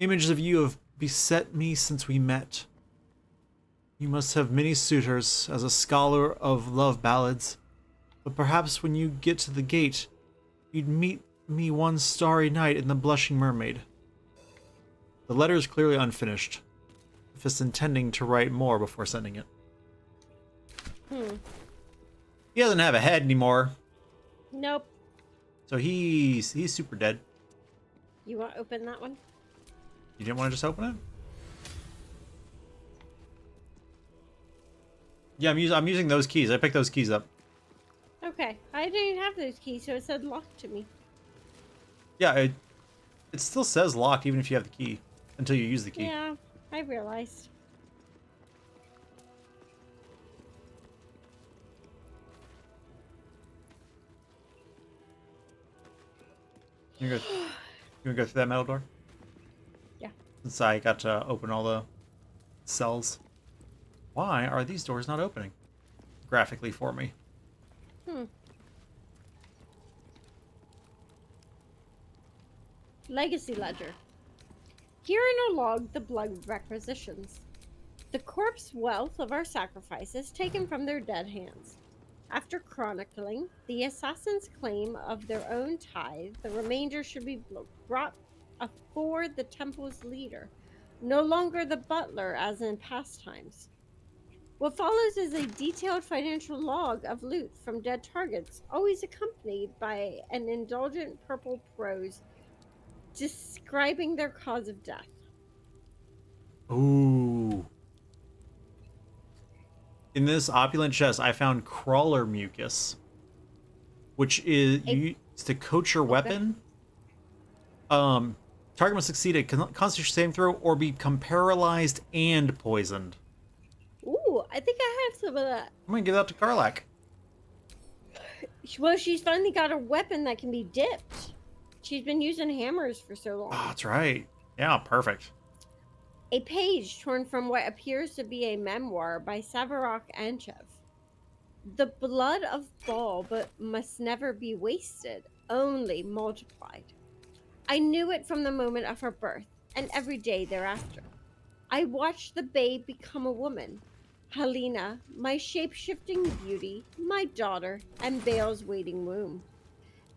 Images of you have beset me since we met. You must have many suitors as a scholar of love ballads, but perhaps when you get to the gate, you'd meet me one starry night in the Blushing Mermaid. The letter is clearly unfinished, if it's intending to write more before sending it. He doesn't have a head anymore. Nope. So he's super dead. You want to open that one? You didn't want to just open it? Yeah, I'm using those keys. I picked those keys up. Okay. I didn't have those keys, so it said locked to me. Yeah, it still says locked even if you have the key until you use the key. Yeah, I realized. You wanna go through that metal door? Yeah. Since I got to open all the cells. Why are these doors not opening graphically for me? Legacy Ledger. Here in our log, the blood requisitions. The corpse wealth of our sacrifices taken from their dead hands. After chronicling the assassin's claim of their own tithe, the remainder should be brought before the temple's leader, no longer the butler as in past times. What follows is a detailed financial log of loot from dead targets, always accompanied by an indulgent purple prose describing their cause of death. Ooh. In this opulent chest, I found crawler mucus, which is used to coat your weapon. Target must succeed a Constitution saving throw or become paralyzed and poisoned. Ooh, I think I have some of that. I'm gonna give that to Karlak. Well, she's finally got a weapon that can be dipped. She's been using hammers for so long. Oh, that's right. Yeah, perfect. A page torn from what appears to be a memoir by Savarok Anchev. The blood of Baal but must never be wasted, only multiplied. I knew it from the moment of her birth, and every day thereafter. I watched the babe become a woman. Helena, my shape-shifting beauty, my daughter, and Baal's waiting womb.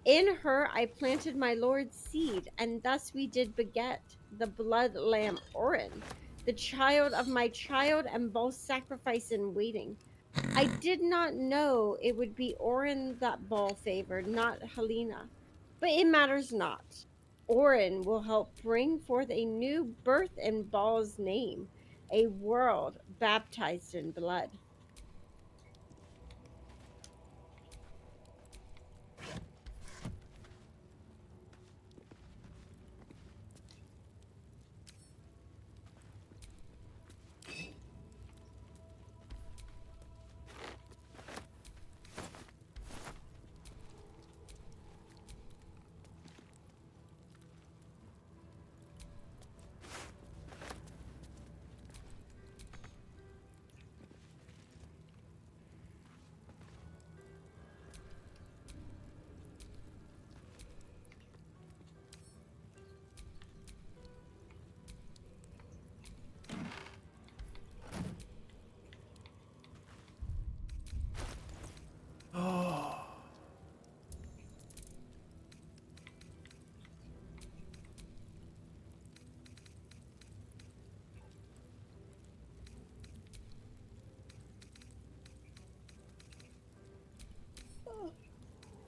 In her I planted my Lord's seed, and thus we did beget the blood lamb Orin, the child of my child and Baal's sacrifice in waiting. I did not know it would be Orin that Baal favored, not Helena. But it matters not. Orin will help bring forth a new birth in Baal's name, a world baptized in blood. Oh.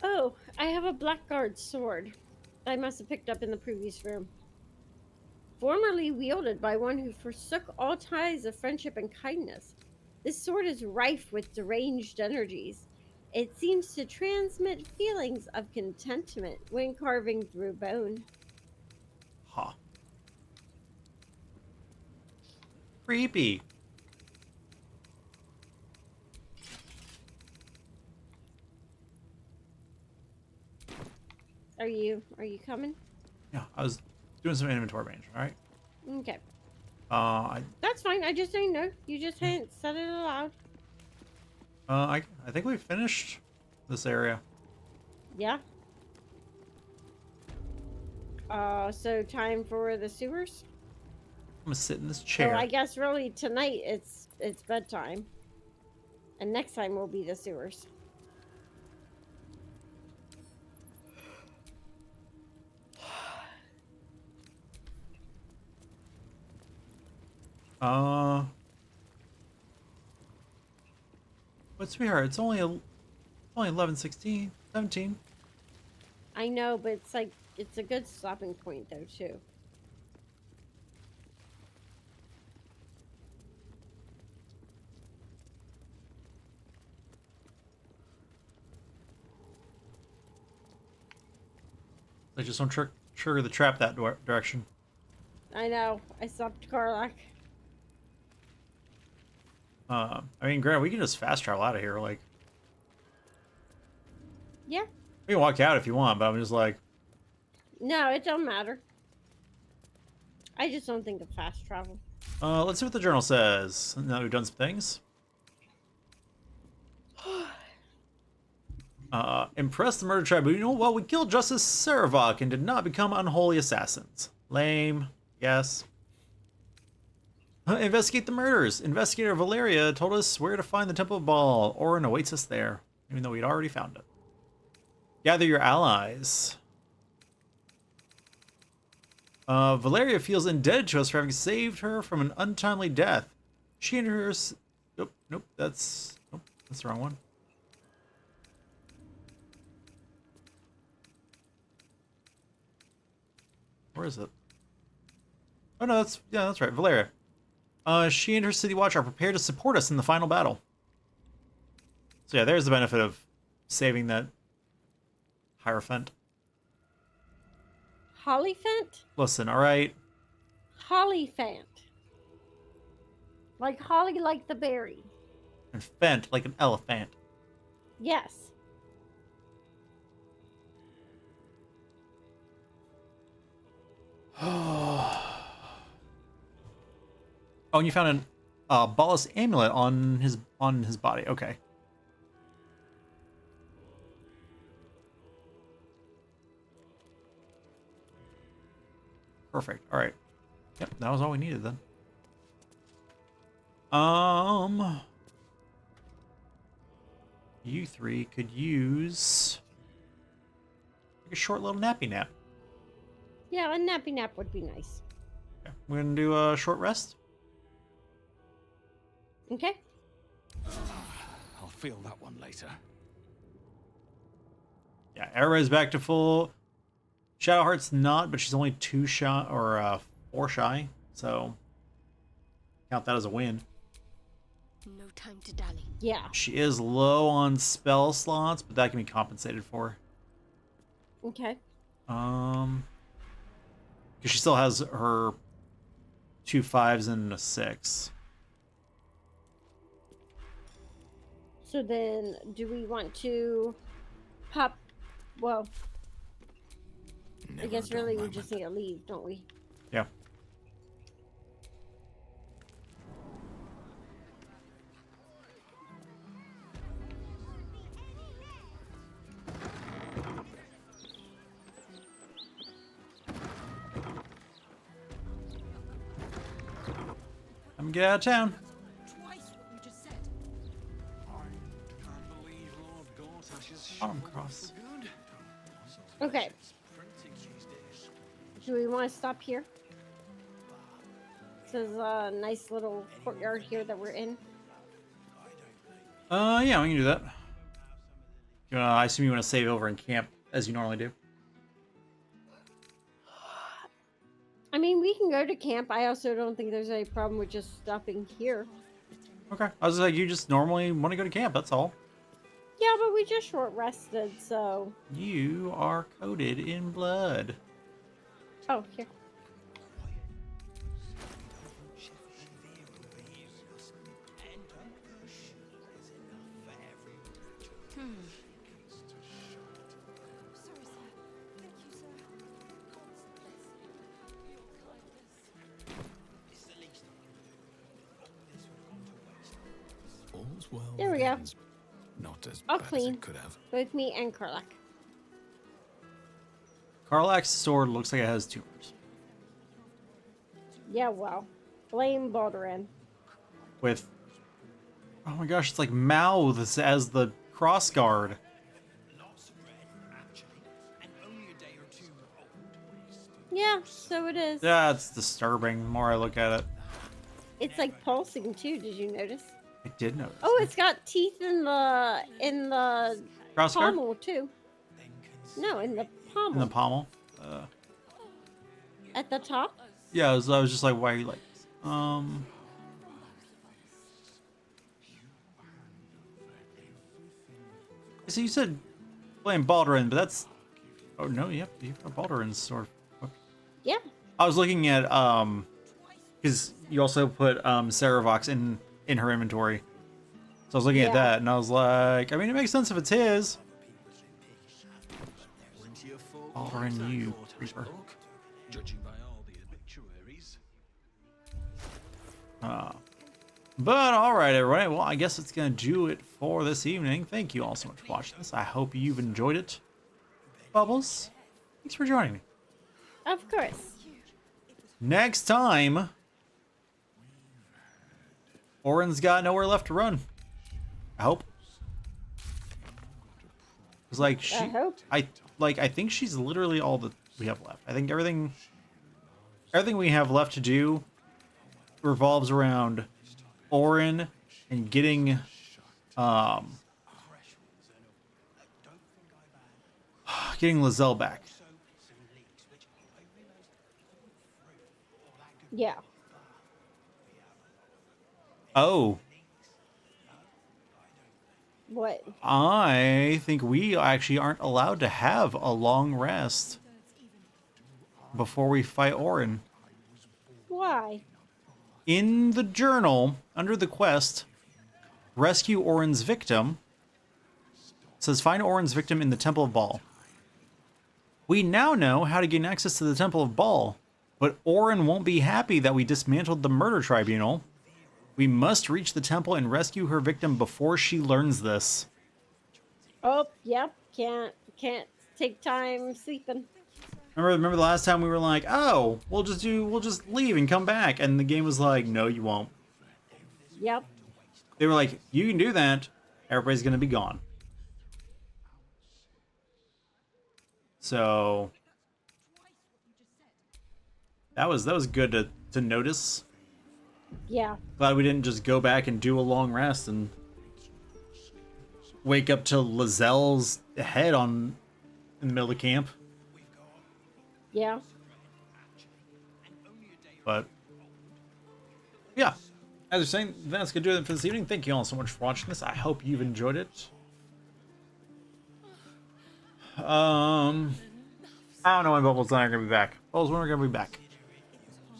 Oh, I have a blackguard sword I must have picked up in the previous room. Formerly wielded by one who forsook all ties of friendship and kindness, this sword is rife with deranged energies. It seems to transmit feelings of contentment when carving through bone. Huh. Creepy. Are you coming? Yeah, I was doing some inventory range. All right. Okay. I That's fine. I just didn't know. You just hadn't said it aloud. I think we finished this area. Yeah. So time for the sewers? I'm gonna sit in this So chair. I guess really tonight it's bedtime. And next time will be the sewers. But sweetheart, it's only 11:16, 17. I know, but it's like it's a good stopping point though too. They just don't trigger the trap that direction. I know. I stopped Karlak. I mean, granted, we can just fast travel out of here. Like, Yeah. we can walk out if you want, but I'm just like, No, it don't matter. I just don't think of fast travel. let's see what the journal says. Now we've done some things. Impressed the murder tribunal. Well, we killed Justice Saravok and did not become unholy assassins. Lame. Yes. Investigate the murders. Investigator Valeria told us where to find the Temple of Baal. Orin awaits us there, even though we'd already found it. Gather your allies. Valeria feels indebted to us for having saved her from an untimely death. She and her... Nope, that's the wrong one. Where is it? Oh no, that's right, Valeria. She and her city watch are prepared to support us in the final battle. So yeah, there's the benefit of saving that Hierophant. Hollyphant? Listen, alright? Hollyphant. Like holly like the berry. And Fent like an elephant. Yes. Oh, and you found an Ballas amulet on his body. Okay. Perfect. All right. Yep, that was all we needed then. You three could use like a short little nappy nap. Yeah, a nappy nap would be nice. Okay. We're gonna do a short rest. Okay. I'll feel that one later. Yeah, Era's back to full. Shadowheart's not, but she's only 2 shy or 4 shy, so count that as a win. No time to dally. Yeah. She is low on spell slots, but that can be compensated for. Okay. Because she still has her 2 5s and a 6. So then, do we want to pop? Well, I guess really we just need to leave, don't we? Yeah. I'm gonna get out of town. Arm cross. Okay. Do we want to stop here? This is a nice little courtyard here that we're in. Yeah, we can do that. I assume you want to save over in camp as you normally do. I mean, we can go to camp. I also don't think there's any problem with just stopping here. Okay. I was like, you just normally want to go to camp, that's all. Yeah, but we just short rested, so. You are coated in blood. Oh, here. All's well. There we go. Not as All bad clean. as it could have. Both me and Karlak. Karlak's sword looks like it has tumors. Yeah, well. Blame Baldur. With, oh my gosh, it's like mouths as the cross guard. Yeah, so it is. Yeah, it's disturbing the more I look at it. It's like pulsing too, did you notice? I did notice. Oh, it's got teeth in the Cross guard? pommel too. No, in the pommel. In the pommel. At the top? Yeah, I was just like, why are you like this? So you said blame Baldurin, but that's, oh no, you've got Baldurin's sword. Yeah. I was looking at because you also put Saravox in her inventory, so I was looking at that and I was like, I mean, it makes sense if it's his. Baldurin, you creeper. Judging by all the obituaries. But all right, everybody. Well, I guess it's gonna do it for this evening. Thank you all so much for watching this. I hope you've enjoyed it. Bubbles, thanks for joining me. Of course. Next time, Orin's got nowhere left to run. I hope. Cause like I think she's literally all that we have left. I think everything we have left to do revolves around Orin and getting Lae'zel back. Yeah. Oh. What? I think we actually aren't allowed to have a long rest before we fight Orin. Why? In the journal, under the quest, rescue Orin's victim, it says find Orin's victim in the Temple of Baal. We now know how to gain access to the Temple of Baal, But Orin won't be happy that we dismantled the murder tribunal. We must reach the temple and rescue her victim before she learns this. Oh, yep. Can't take time sleeping. Remember the last time we were like, oh, we'll just leave and come back, and the game was like, no, you won't. Yep. They were like, you can do that. Everybody's gonna be gone. So that was good to notice. Yeah. Glad we didn't just go back and do a long rest and wake up to Lae'zel's head in the middle of camp. Yeah. But yeah, as you're saying, that's gonna do it for this evening. Thank you all so much for watching this. I hope you've enjoyed it. I don't know when Bubbles and I are gonna be back. Bubbles, when are we gonna be back?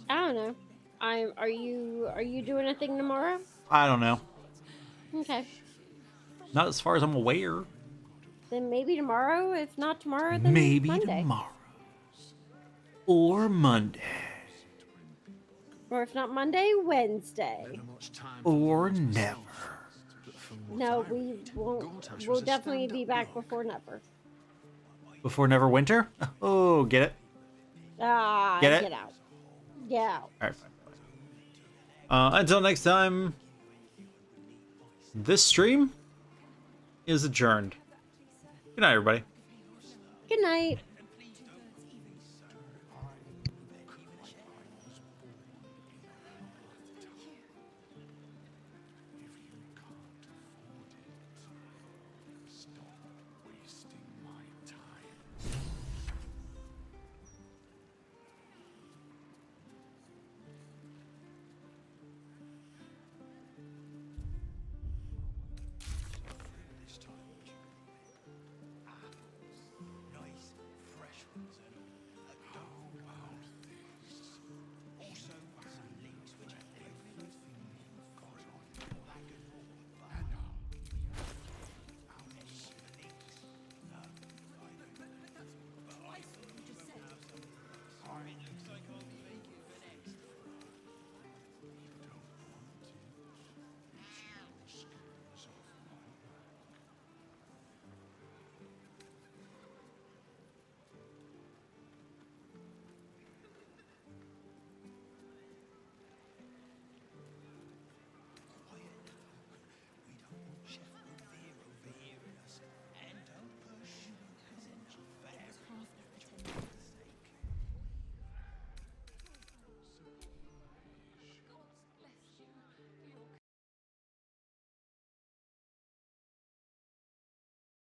I don't know. Are you doing a thing tomorrow? I don't know. Okay. Not as far as I'm aware. Then maybe tomorrow. If not tomorrow, then Maybe Monday. tomorrow. Or Monday. Or if not Monday, Wednesday. Or never. No, we won't. We'll definitely be back before never. Before Neverwinter? Oh, get it? Ah, Get it? get out. Get out. Alright, fine. Until next time, this stream is adjourned. Good night, everybody. Good night.